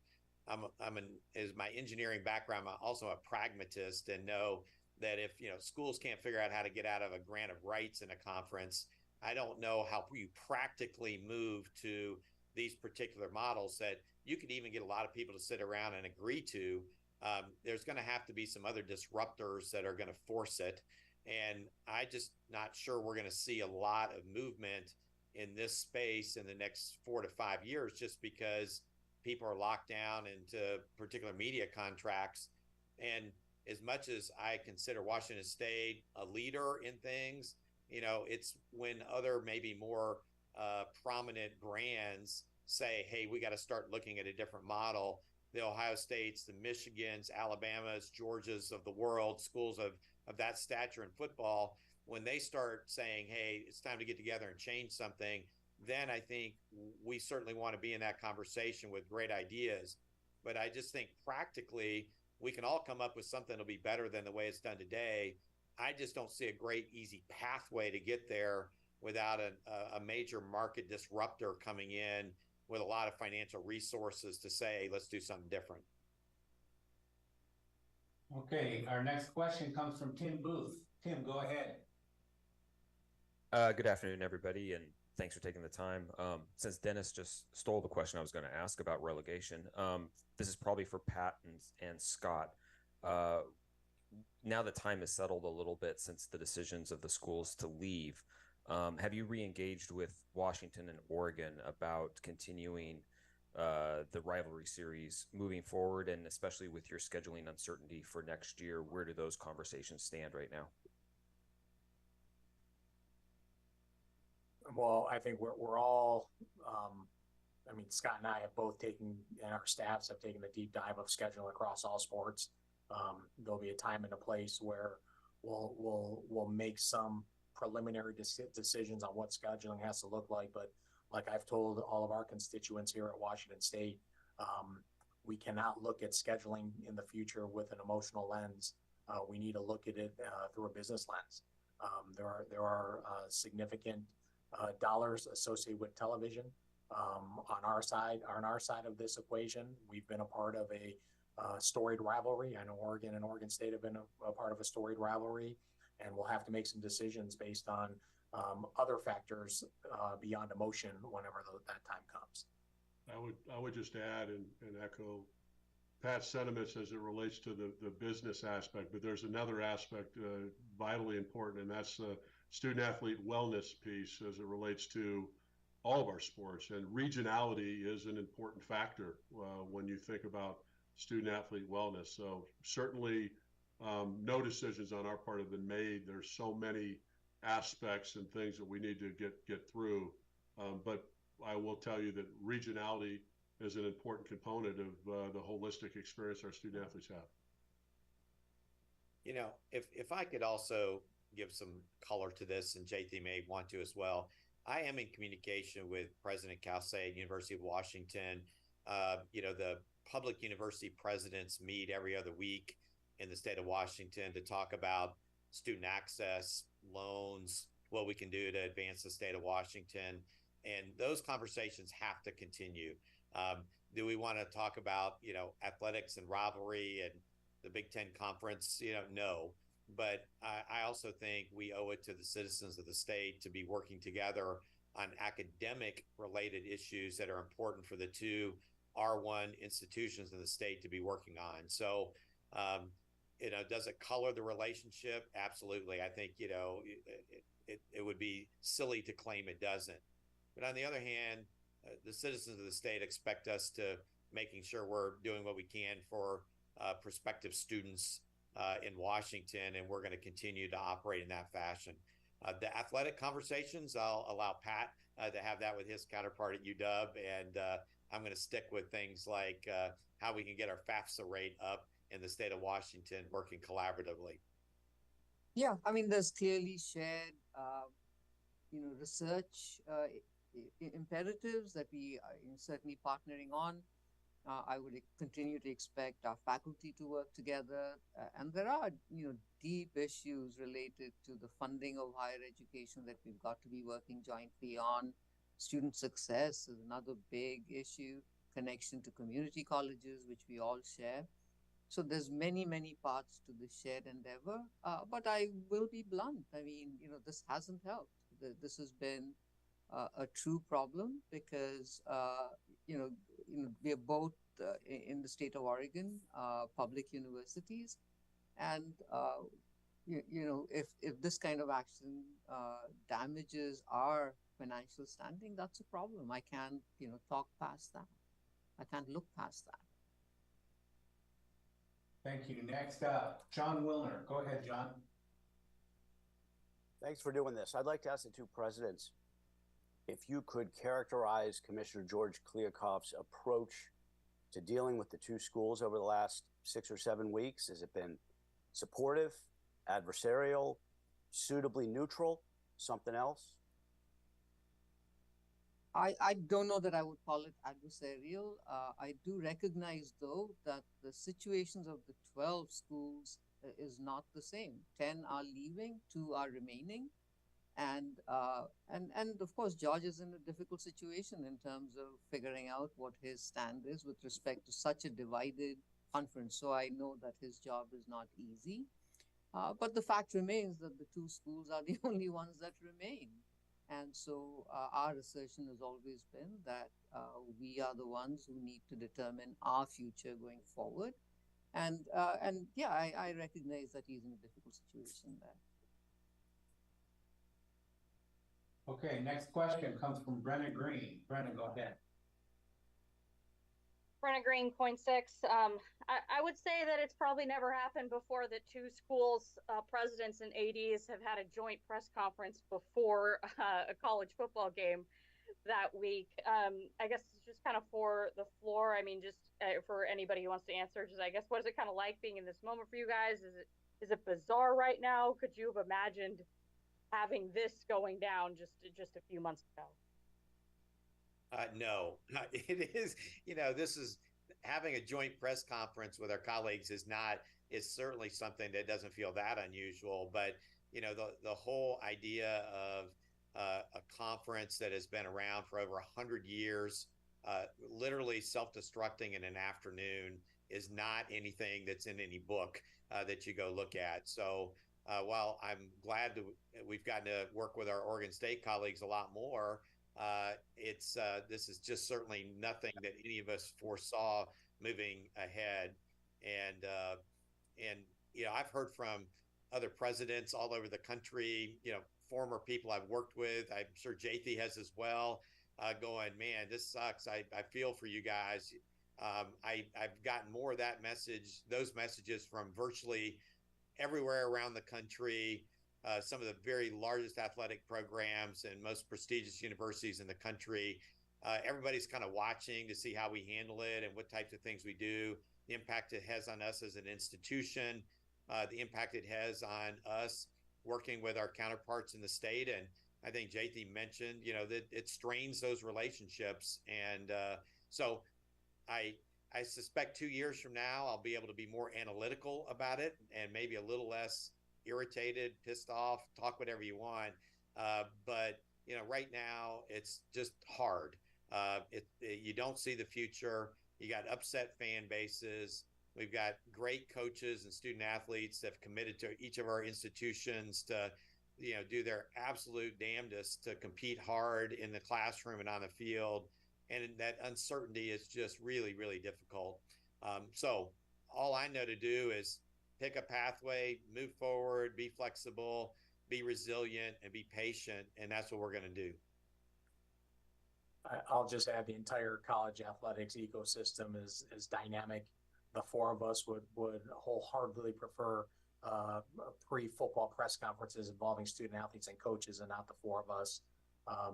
As my engineering background, I'm also a pragmatist, and know that if schools can't figure out how to get out of a grant of rights in a conference, I don't know how you practically move to these particular models that you could even get a lot of people to sit around and agree to. There's going to have to be some other disruptors that are going to force it. And I just not sure we're going to see a lot of movement in this space in the next 4 to 5 years, just because people are locked down into particular media contracts. And as much as I consider Washington State a leader in things, it's when other maybe more prominent brands say, hey, we got to start looking at a different model. The Ohio States, the Michigans, Alabamas, Georgias of the world, schools of that stature in football, when they start saying, hey, it's time to get together and change something, then I think we certainly want to be in that conversation with great ideas. But I just think practically we can all come up with something that'll be better than the way it's done today. I just don't see a great easy pathway to get there without a major market disruptor coming in with a lot of financial resources to say, let's do something different. Okay, our next question comes from Tim Booth. Tim, go ahead. Good afternoon, everybody, and Thanks for taking the time. Since Dennis just stole the question I was going to ask about relegation, this is probably for Pat and Scott. Now that time has settled a little bit since the decisions of the schools to leave, have you re-engaged with Washington and Oregon about continuing the rivalry series moving forward, and especially with your scheduling uncertainty for next year, where do those conversations stand right now? Well, I think we're all, I mean, Scott and I have both taken, and our staffs have taken a deep dive of scheduling across all sports. There'll be a time and a place where we'll make some preliminary decisions on what scheduling has to look like. But like I've told all of our constituents here at Washington State, we cannot look at scheduling in the future with an emotional lens. We need to look at it through a business lens. There are significant dollars associated with television. On our side of this equation, we've been a part of a storied rivalry. I know Oregon and Oregon State have been a part of a storied rivalry, and we'll have to make some decisions based on other factors beyond emotion whenever that time comes. I would just add and echo Pat's sentiments as it relates to the business aspect, but there's another aspect vitally important, and that's the student athlete wellness piece as it relates to all of our sports. And regionality is an important factor when you think about student athlete wellness. So certainly no decisions on our part have been made. There's so many aspects and things that we need to get through. But I will tell you that regionality is an important component of the holistic experience our student athletes have. You know, if I could also give some color to this, and JT may want to as well. I am in communication with President Cal State, University of Washington. You know, the public university presidents meet every other week in the state of Washington to talk about student access, loans, what we can do to advance the state of Washington. And those conversations have to continue. Do we want to talk about, you know, athletics and rivalry and the Big Ten Conference? You know, no. But I also think we owe it to the citizens of the state to be working together on academic related issues that are important for the two R1 institutions in the state to be working on. So, you know, does it color the relationship? Absolutely. I think, you know, it would be silly to claim it doesn't. But on the other hand, the citizens of the state expect us to making sure we're doing what we can for prospective students in Washington, and we're going to continue to operate in that fashion. The athletic conversations, I'll allow Pat to have that with his counterpart at UW, and I'm going to stick with things like how we can get our FAFSA rate up in the state of Washington, working collaboratively. Yeah, I mean, there's clearly shared, you know, research imperatives that we are certainly partnering on. I would continue to expect our faculty to work together. And there are, you know, deep issues related to the funding of higher education that we've got to be working jointly on. Student success is another big issue, connection to community colleges, which we all share. So there's many, many parts to this shared endeavor. But I will be blunt. I mean, you know, this hasn't helped. This has been a true problem because, you know, we are both in the state of Oregon, public universities, and you know, if this kind of action damages our financial standing, that's a problem. I can't, you know, talk past that. I can't look past that. Thank you. Next up, John Wilner. Go ahead, John. Thanks for doing this. I'd like to ask the two presidents if you could characterize Commissioner George Kliakoff's approach to dealing with the two schools over the last 6 or 7 weeks. Has it been supportive, adversarial, suitably neutral, something else? I don't know that I would call it adversarial. I do recognize, though, that the situations of the 12 schools is not the same. 10 are leaving, 2 are remaining. And of course, George is in a difficult situation in terms of figuring out what his stand is with respect to such a divided conference. So I know that his job is not easy. But the fact remains that the 2 schools are the only ones that remain. And so our assertion has always been that we are the ones who need to determine our future going forward. And yeah, I recognize that he's in a difficult situation there. Okay, next question comes from Brenna Green. Brenna, go ahead. Brenna Green, Coin 6. I would say that it's probably never happened before that two schools, presidents and ADs have had a joint press conference before a college football game that week. I guess it's just kind of for the floor. I mean, just for anybody who wants to answer, just I guess, what is it kind of like being in this moment for you guys? Is it bizarre right now? Could you have imagined having this going down just a few months ago? No, it is, this is having a joint press conference with our colleagues is certainly something that doesn't feel that unusual. But, the whole idea of a conference that has been around for over 100 years, literally self-destructing in an afternoon is not anything that's in any book that you go look at. So while I'm glad that we've gotten to work with our Oregon State colleagues a lot more, this is just certainly nothing that any of us foresaw moving ahead. And I've heard from other presidents all over the country, former people I've worked with. I'm sure Jathy has as well, going, man, this sucks. I feel for you guys. I've gotten more of those messages from virtually everywhere around the country. Some of the very largest athletic programs and most prestigious universities in the country. Everybody's kind of watching to see how we handle it and what types of things we do, the impact it has on us as an institution, the impact it has on us working with our counterparts in the state. And I think Jathy mentioned, that it strains those relationships. And so I suspect 2 years from now, I'll be able to be more analytical about it and maybe a little less irritated, pissed off, talk whatever you want. But right now it's just hard. You don't see the future. You got upset fan bases. We've got great coaches and student athletes that have committed to each of our institutions to, do their absolute damnedest to compete hard in the classroom and on the field. And that uncertainty is just really, really difficult. So all I know to do is pick a pathway, move forward, be flexible, be resilient, and be patient. And that's what we're going to do. I'll just add the entire college athletics ecosystem is dynamic. The four of us would wholeheartedly prefer pre-football press conferences involving student athletes and coaches and not the four of us.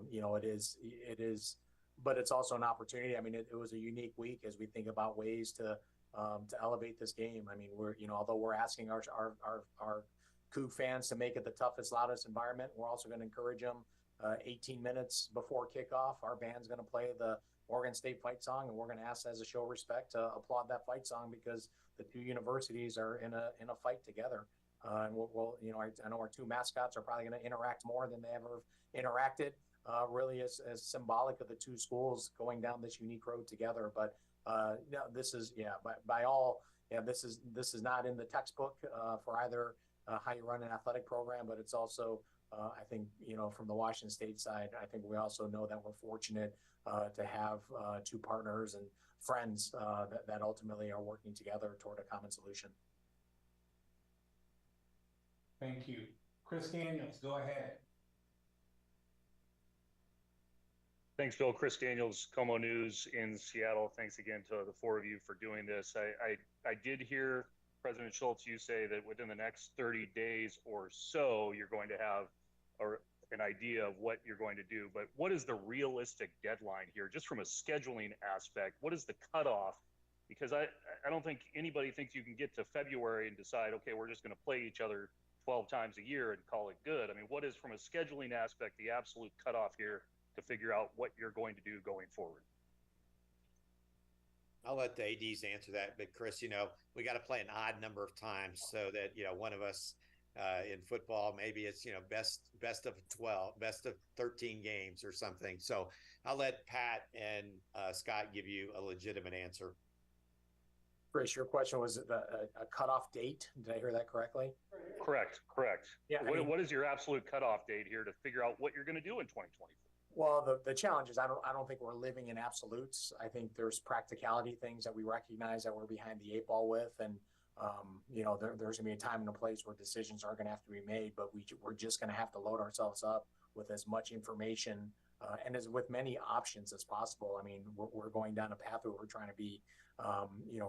It is, but it's also an opportunity. I mean, it was a unique week as we think about ways to elevate this game. I mean, although we're asking our Coug fans to make it the toughest, loudest environment, we're also going to encourage them 18 minutes before kickoff. Our band's going to play the Oregon State fight song, and we're going to ask, as a show of respect, to applaud that fight song because the two universities are in a fight together. And I know our two mascots are probably going to interact more than they ever interacted. Really, as symbolic of the two schools going down this unique road together. But this is this is not in the textbook for either how you run an athletic program, but it's also I think from the Washington State side, I think we also know that we're fortunate to have two partners and friends that ultimately are working together toward a common solution. Thank you. Chris Daniels, go ahead. Thanks, Bill. Chris Daniels, Como News in Seattle. Thanks again to the four of you for doing this. I did hear President Schultz, you say that within the next 30 days or so, you're going to have an idea of what you're going to do. But what is the realistic deadline here, just from a scheduling aspect? What is the cutoff? Because I don't think anybody thinks you can get to February and decide, okay, we're just going to play each other 12 times a year and call it good. I mean, what is, from a scheduling aspect, the absolute cutoff here to figure out what you're going to do going forward? I'll let the ADs answer that, but Chris, we got to play an odd number of times so that, one of us in football, maybe it's, best of 12, best of 13 games or something. So I'll let Pat and Scott give you a legitimate answer. Chris, your question was a cutoff date. Did I hear that correctly? Correct. Yeah. What is your absolute cutoff date here to figure out what you're going to do in 2024? Well, the challenge is I don't think we're living in absolutes. I think there's practicality things that we recognize that we're behind the eight ball with, and there's going to be a time and a place where decisions are going to have to be made. But we're just going to have to load ourselves up with as much information and as with many options as possible. I mean, we're going down a path where we're trying to be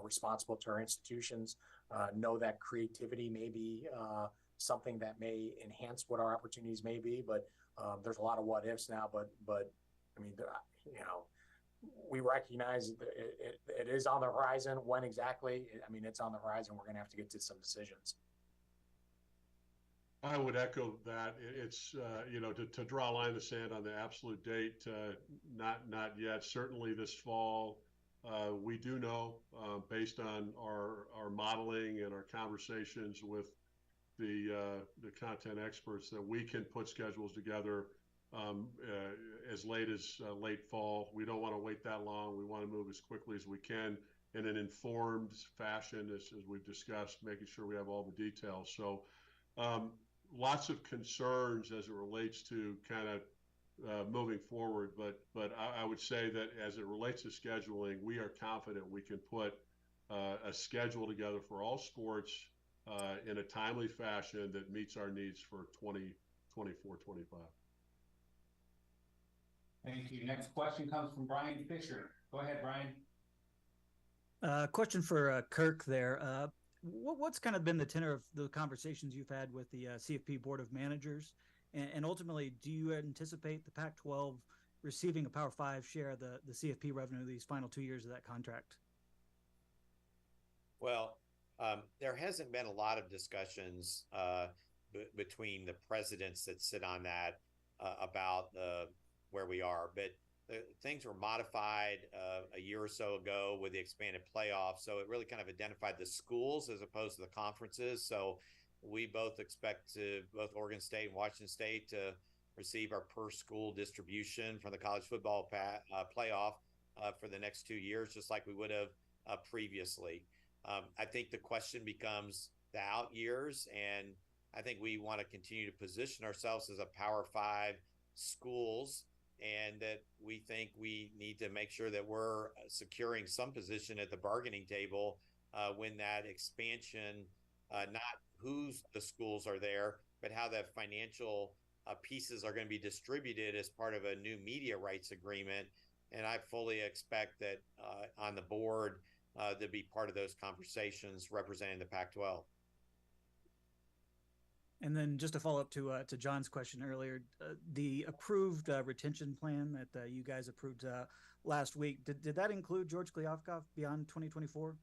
responsible to our institutions. Know that creativity may be something that may enhance what our opportunities may be, but there's a lot of what ifs now. But I mean, we recognize it is on the horizon. When exactly? I mean, it's on the horizon. We're going to have to get to some decisions. I would echo that. It's to draw a line in the sand on the absolute date, not yet. Certainly this fall, we do know based on our modeling and our conversations with the content experts that we can put schedules together as late as late fall. We don't want to wait that long. We want to move as quickly as we can in an informed fashion, as we've discussed, making sure we have all the details. So lots of concerns as it relates to kind of moving forward, but I would say that as it relates to scheduling, we are confident we can put a schedule together for all sports in a timely fashion that meets our needs for 2024-25. Thank you. Next question comes from Brian Fisher. Go ahead, Brian. Question for Kirk there. What's kind of been the tenor of the conversations you've had with the CFP Board of Managers? And ultimately, do you anticipate the Pac-12 receiving a Power 5 share of the CFP revenue these final 2 years of that contract? Well, there hasn't been a lot of discussions between the presidents that sit on that about where we are, but things were modified a year or so ago with the expanded playoff. So it really kind of identified the schools as opposed to the conferences. So we both expect both Oregon State and Washington State to receive our per school distribution from the college football playoff for the next 2 years, just like we would have previously. I think the question becomes the out years, and I think we want to continue to position ourselves as a Power 5 schools, and that we think we need to make sure that we're securing some position at the bargaining table when that expansion, not whose the schools are there, but how the financial pieces are going to be distributed as part of a new media rights agreement. And I fully expect that on the board to be part of those conversations representing the Pac-12. And then just to follow up to John's question earlier, the approved retention plan that you guys approved last week, did that include George Kliavkoff beyond 2024?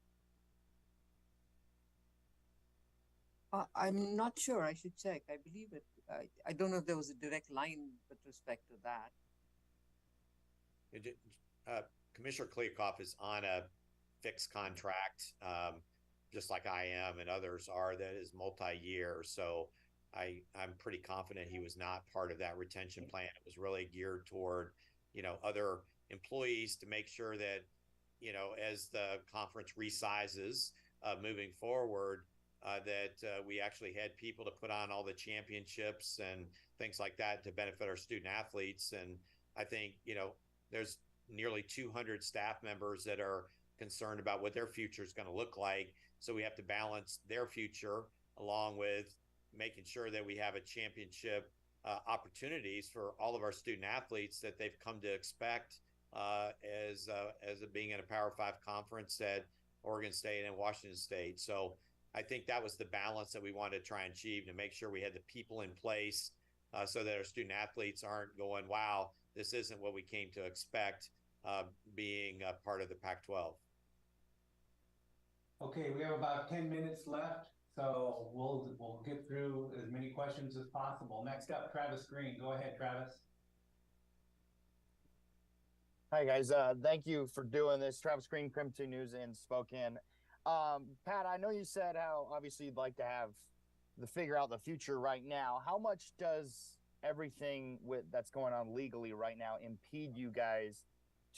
I'm not sure. I should check. I believe it. I don't know if there was a direct line with respect to that. Commissioner Kliavkoff is on a fixed contract, just like I am and others are, that is multi-year. So I'm pretty confident he was not part of that retention plan. It was really geared toward, other employees to make sure that, as the conference resizes moving forward, that we actually had people to put on all the championships and things like that to benefit our student athletes. And I think, there's nearly 200 staff members that are concerned about what their future is going to look like. So we have to balance their future along with making sure that we have a championship opportunities for all of our student athletes that they've come to expect as being in a Power 5 conference at Oregon State and Washington State. So I think that was the balance that we wanted to try and achieve, to make sure we had the people in place so that our student athletes aren't going, wow, this isn't what we came to expect being a part of the Pac-12. Okay, we have about 10 minutes left, so we'll get through as many questions as possible. Next up, Travis Green. Go ahead, Travis. Hi, guys. Thank you for doing this. Travis Green, KREM 2 News in Spokane. Pat, I know you said how obviously you'd like to figure out the future right now. How much does everything that's going on legally right now impede you guys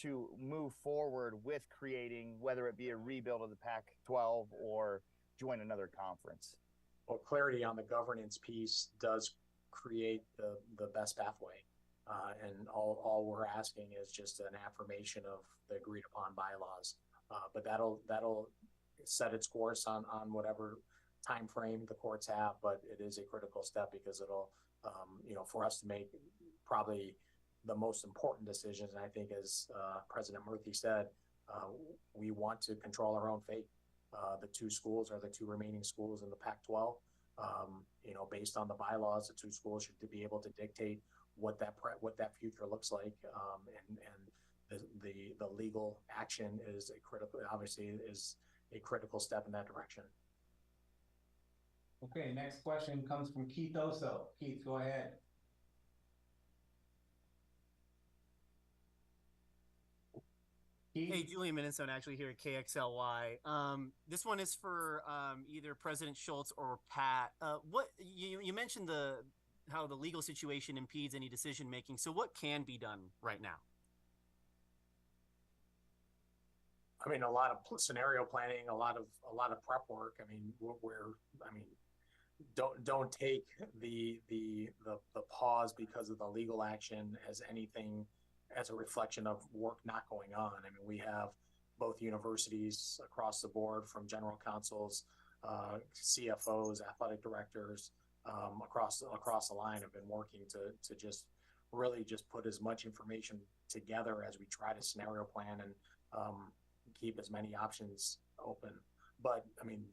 to move forward with creating, whether it be a rebuild of the Pac-12 or join another conference? Well, clarity on the governance piece does create the best pathway. And all we're asking is just an affirmation of the agreed upon bylaws. But that'll set its course on whatever time frame the courts have. But it is a critical step because it'll, for us to make probably the most important decisions. And I think, as President Murthy said, we want to control our own fate. The two schools are the two remaining schools in the Pac-12. Based on the bylaws, the two schools should be able to dictate what that future looks like, and the legal action is a critical step in that direction. Okay, next question comes from Keith Oso. Keith, go ahead. Hey, Julian Minnesota, actually here at KXLY. This one is for either President Schultz or Pat. What you mentioned how the legal situation impedes any decision making. So what can be done right now? I mean, a lot of scenario planning, a lot of prep work. I mean, don't take the pause because of the legal action as anything, as a reflection of work not going on. I mean, we have both universities across the board, from general counsels, CFOs, athletic directors, across the line, have been working to just really just put as much information together as we try to scenario plan and keep as many options open. But I mean,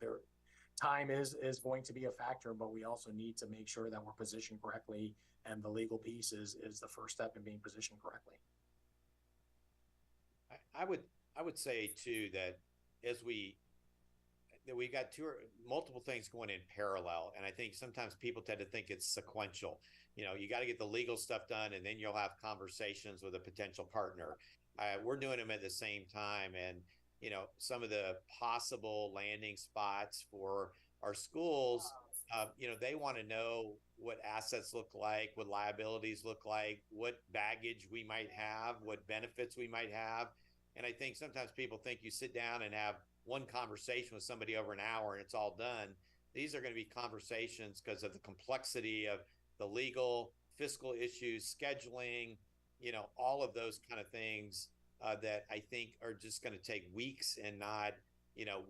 time is going to be a factor, but we also need to make sure that we're positioned correctly, and the legal piece is the first step in being positioned correctly. I would say too that we got multiple things going in parallel, and I think sometimes people tend to think it's sequential. You got to get the legal stuff done, and then you'll have conversations with a potential partner. We're doing them at the same time, and some of the possible landing spots for our schools, they want to know what assets look like, what liabilities look like, what baggage we might have, what benefits we might have. And I think sometimes people think you sit down and have one conversation with somebody over an hour and it's all done. These are going to be conversations because of the complexity of the legal, fiscal issues, scheduling, all of those kind of things that I think are just going to take weeks and not,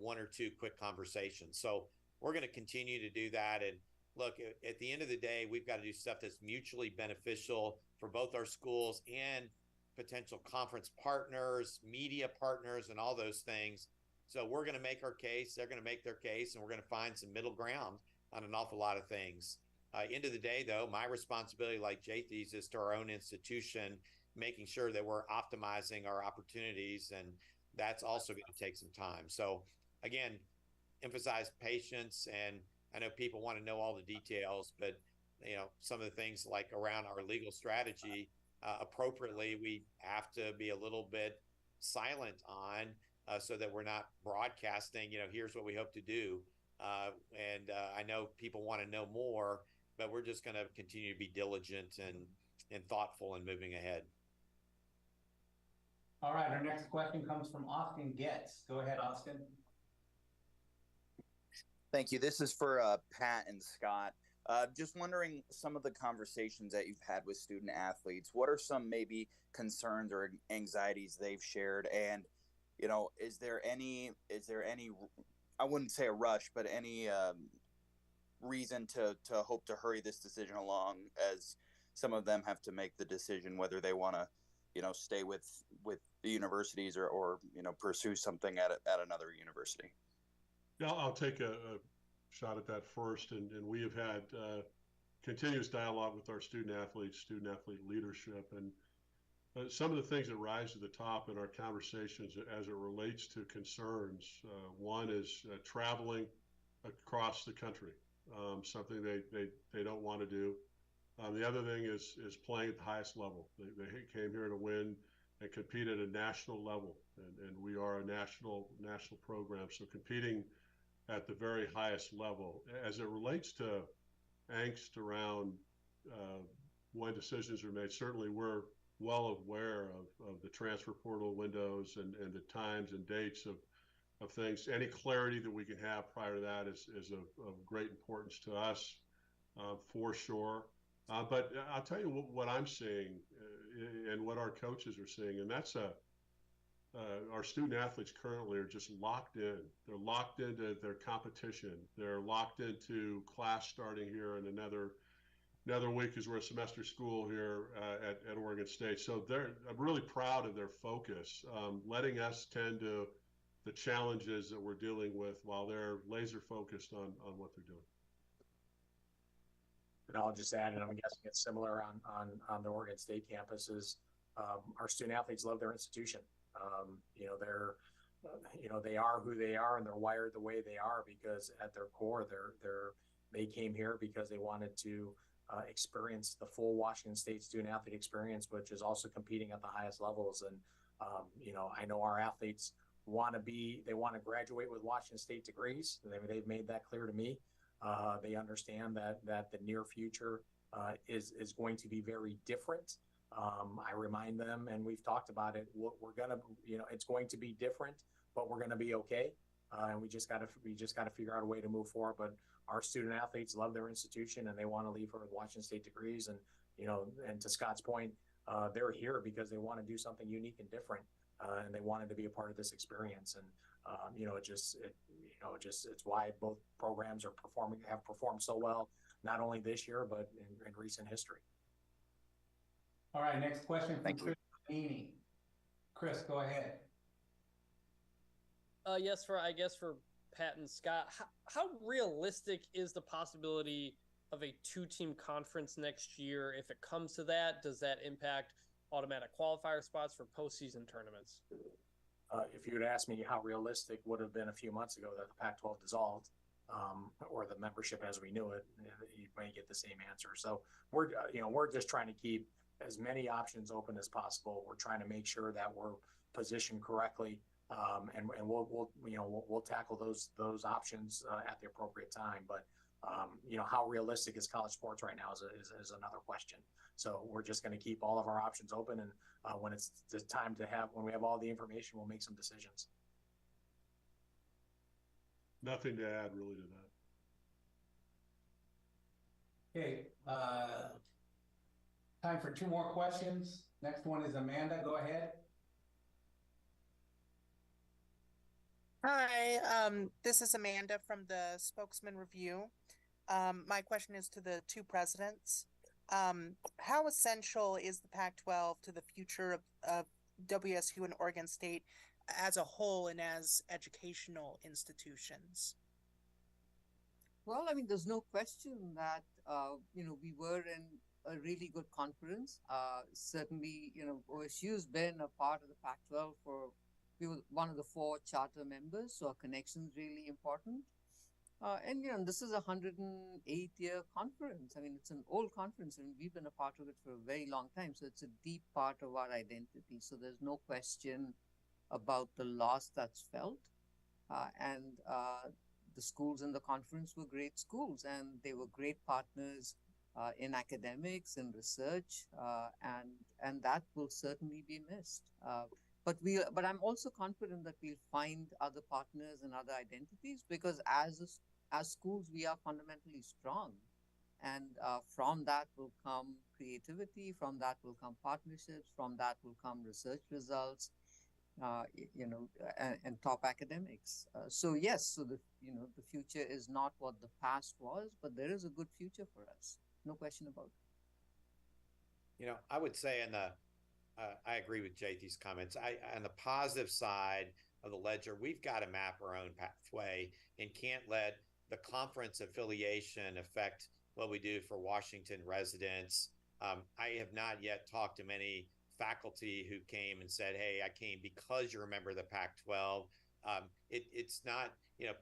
one or two quick conversations. So we're going to continue to do that. And look, at the end of the day, we've got to do stuff that's mutually beneficial for both our schools and potential conference partners, media partners, and all those things. So we're going to make our case, they're going to make their case, and we're going to find some middle ground on an awful lot of things. End of the day, though, my responsibility, like Jathi's, is to our own institution, making sure that we're optimizing our opportunities, and that's also going to take some time. So again, emphasize patience, and I know people want to know all the details, but some of the things like around our legal strategy, appropriately, we have to be a little bit silent on so that we're not broadcasting, here's what we hope to do. And I know people want to know more, but we're just going to continue to be diligent and thoughtful in moving ahead. All right, our next question comes from Austin Getz. Go ahead, Austin. Thank you. This is for Pat and Scott. Just wondering, some of the conversations that you've had with student athletes, what are some maybe concerns or anxieties they've shared? And, is there any, I wouldn't say a rush, but any reason to hope to hurry this decision along, as some of them have to make the decision whether they want to, stay with the universities or pursue something at another university? Yeah, I'll take a shot at that first. And we have had continuous dialogue with our student athlete leadership. And some of the things that rise to the top in our conversations as it relates to concerns, one is traveling across the country, something they don't want to do. The other thing is playing at the highest level. They came here to win and compete at a national level, and we are a national program. So competing at the very highest level. As it relates to angst around when decisions are made, certainly we're well aware of the transfer portal windows and the times and dates of things. Any clarity that we can have prior to that is of great importance to us, for sure. But I'll tell you what I'm seeing and what our coaches are seeing, and that's our student athletes currently are just locked in. They're locked into their competition. They're locked into class starting here in another week as we're a semester school here at Oregon State. So I'm really proud of their focus, letting us tend to the challenges that we're dealing with while they're laser focused on what they're doing. And I'll just add, and I'm guessing it's similar on the Oregon State campuses. Our student athletes love their institution. They are who they are, and they're wired the way they are because at their core, they came here because they wanted to experience the full Washington State student athlete experience, which is also competing at the highest levels. And I know our athletes want to graduate with Washington State degrees. They've made that clear to me. They understand that the near future is going to be very different. I remind them, and we've talked about it. It's going to be different, but we're going to be okay. And we just got to figure out a way to move forward. But our student athletes love their institution, and they want to leave here with Washington State degrees. And and to Scott's point, they're here because they want to do something unique and different, and they wanted to be a part of this experience. And it's why both programs have performed so well, not only this year but in recent history. All right, next question from Chris Manini. Chris, go ahead. Yes, for Pat and Scott, how realistic is the possibility of a two-team conference next year? If it comes to that, does that impact automatic qualifier spots for postseason tournaments? If you had asked me how realistic would have been a few months ago that the Pac-12 dissolved, or the membership as we knew it, you might get the same answer. So we're just trying to keep as many options open as possible. We're trying to make sure that we're positioned correctly, and we'll tackle those options at the appropriate time. But how realistic is college sports right now is another question. So we're just going to keep all of our options open, and when it's the time when we have all the information, we'll make some decisions. Nothing to add really to that. Okay, time for two more questions. Next one is Amanda. Go ahead. Hi, this is Amanda from the Spokesman Review. My question is to the two presidents. How essential is the Pac-12 to the future of WSU and Oregon State as a whole and as educational institutions? Well, I mean, there's no question that, we were in a really good conference. Certainly, OSU has been a part of the Pac-12 we were one of the 4 charter members, so our connection is really important. And this is a 108-year conference. I mean, it's an old conference, and we've been a part of it for a very long time. So it's a deep part of our identity. So there's no question about the loss that's felt. And the schools in the conference were great schools, and they were great partners in academics and research, and that will certainly be missed. But I'm also confident that we'll find other partners and other identities, because as schools, we are fundamentally strong. And from that will come creativity, from that will come partnerships, from that will come research results, and top academics. So yes, so the future is not what the past was, but there is a good future for us. No question about it. I would say I agree with JT's comments. On the positive side of the ledger, we've got to map our own pathway and can't let the conference affiliation affect what we do for Washington residents. I have not yet talked to many faculty who came and said, hey, I came because you're a member of the Pac-12. It's not,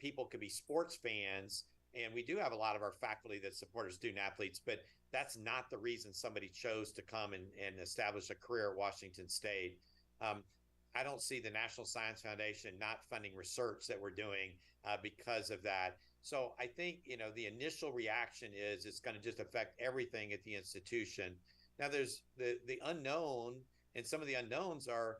people could be sports fans, and we do have a lot of our faculty that support our student athletes, but that's not the reason somebody chose to come and establish a career at Washington State. I don't see the National Science Foundation not funding research that we're doing because of that. So I think, the initial reaction is it's going to just affect everything at the institution. Now there's the unknown And some of the unknowns are,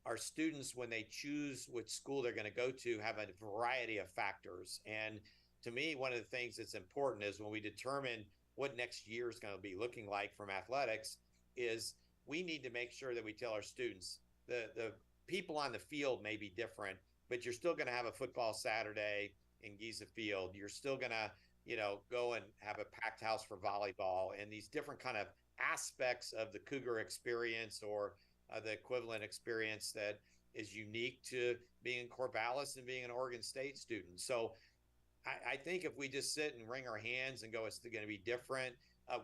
our students, when they choose which school they're going to go to, have a variety of factors. And to me, one of the things that's important is when we determine what next year is going to be looking like from athletics, is we need to make sure that we tell our students the people on the field may be different, but you're still going to have a football Saturday in Giza Field. You're still going to, go and have a packed house for volleyball, and these different kind of aspects of the Cougar experience, or the equivalent experience that is unique to being in Corvallis and being an Oregon State student. So I think if we just sit and wring our hands and go, it's going to be different,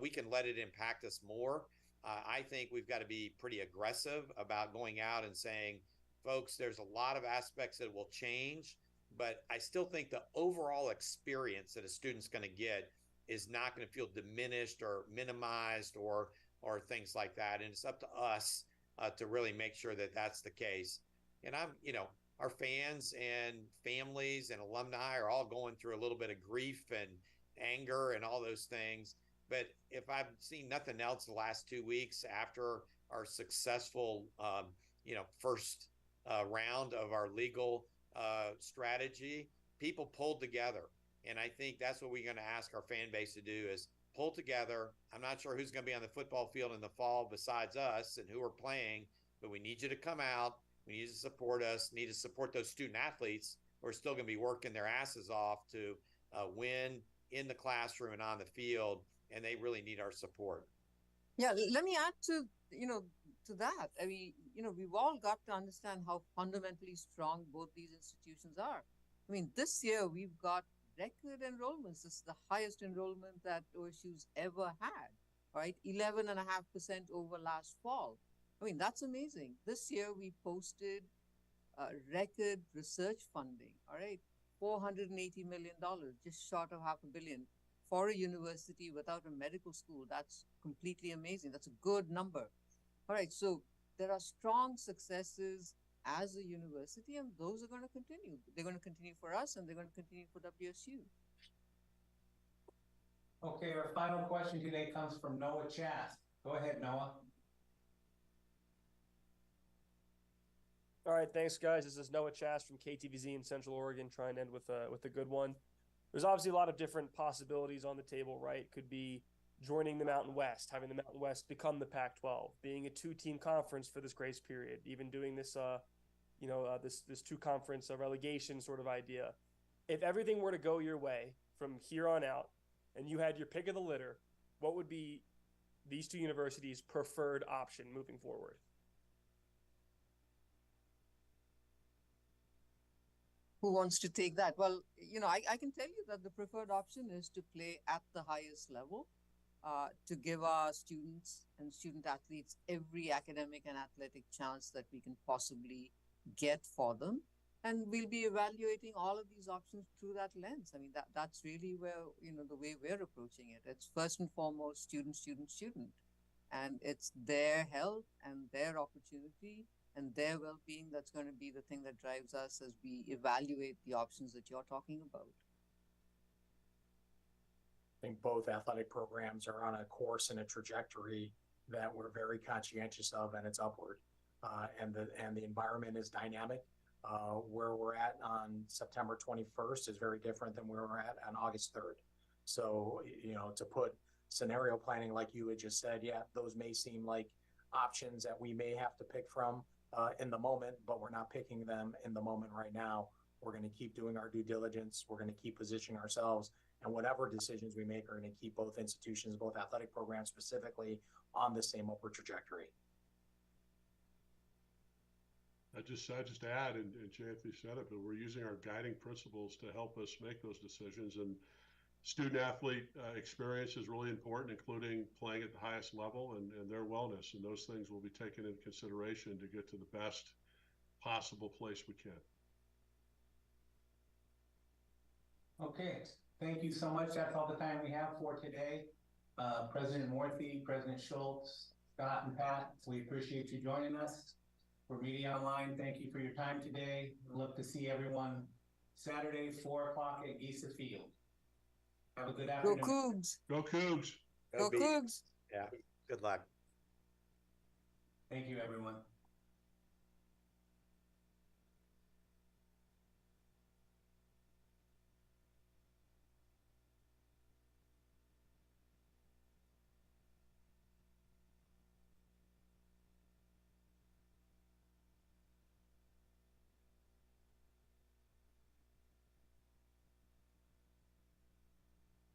we can let it impact us more. I think we've got to be pretty aggressive about going out and saying, folks, there's a lot of aspects that will change, but I still think the overall experience that a student's going to get is not going to feel diminished or minimized or things like that. And it's up to us to really make sure that that's the case. And our fans and families and alumni are all going through a little bit of grief and anger and all those things. But if I've seen nothing else the last 2 weeks after our successful, first round of our legal strategy, people pulled together. And I think that's what we're going to ask our fan base to do, is pull together. I'm not sure who's going to be on the football field in the fall besides us and who are playing, but we need you to come out. We need to support us, need to support those student athletes who are still going to be working their asses off to win in the classroom and on the field, and they really need our support. Yeah, let me add to that. I mean, we've all got to understand how fundamentally strong both these institutions are. I mean, this year we've got record enrollments. This is the highest enrollment that OSU's ever had, right? 11.5% over last fall. I mean, that's amazing. This year we posted record research funding, all right? $480 million, just short of $500 million. For a university without a medical school, that's completely amazing. That's a good number. All right, so there are strong successes as a university, and those are going to continue. They're going to continue for us, and they're going to continue for WSU. Okay, our final question today comes from Noah Chath. Go ahead, Noah. All right, thanks, guys. This is Noah Chath from KTVZ in Central Oregon, trying to end with a good one. There's obviously a lot of different possibilities on the table, right? Could be joining the Mountain West, having the Mountain West become the Pac-12, being a two-team conference for this grace period, even doing this, this two-conference relegation sort of idea. If everything were to go your way from here on out, and you had your pick of the litter, what would be these two universities' preferred option moving forward? Who wants to take that? Well, I can tell you that the preferred option is to play at the highest level, to give our students and student athletes every academic and athletic chance that we can possibly get for them. And we'll be evaluating all of these options through that lens. I mean, that's really where, the way we're approaching it. It's first and foremost student, student, student. And it's their health and their opportunity and their well-being that's going to be the thing that drives us as we evaluate the options that you're talking about. I think both athletic programs are on a course and a trajectory that we're very conscientious of, and it's upward. And the environment is dynamic. Where we're at on September 21st is very different than where we're at on August 3rd. So, to put scenario planning like you had just said, yeah, those may seem like options that we may have to pick from in the moment, but we're not picking them in the moment right now. We're going to keep doing our due diligence. We're going to keep positioning ourselves, and whatever decisions we make are going to keep both institutions, both athletic programs specifically, on the same upward trajectory. I just add, and Jayathy said it, but we're using our guiding principles to help us make those decisions. And student athlete experience is really important, including playing at the highest level and their wellness. And those things will be taken into consideration to get to the best possible place we can. Okay, thank you so much. That's all the time we have for today. President Morthy, President Schultz, Scott, and Pat, we appreciate you joining us. For Media Online, thank you for your time today. We look to see everyone Saturday, 4 o'clock at Giza Field. Have a good afternoon. Go Cougs! Go Cougs! Go Cougs! Yeah, good luck. Thank you, everyone.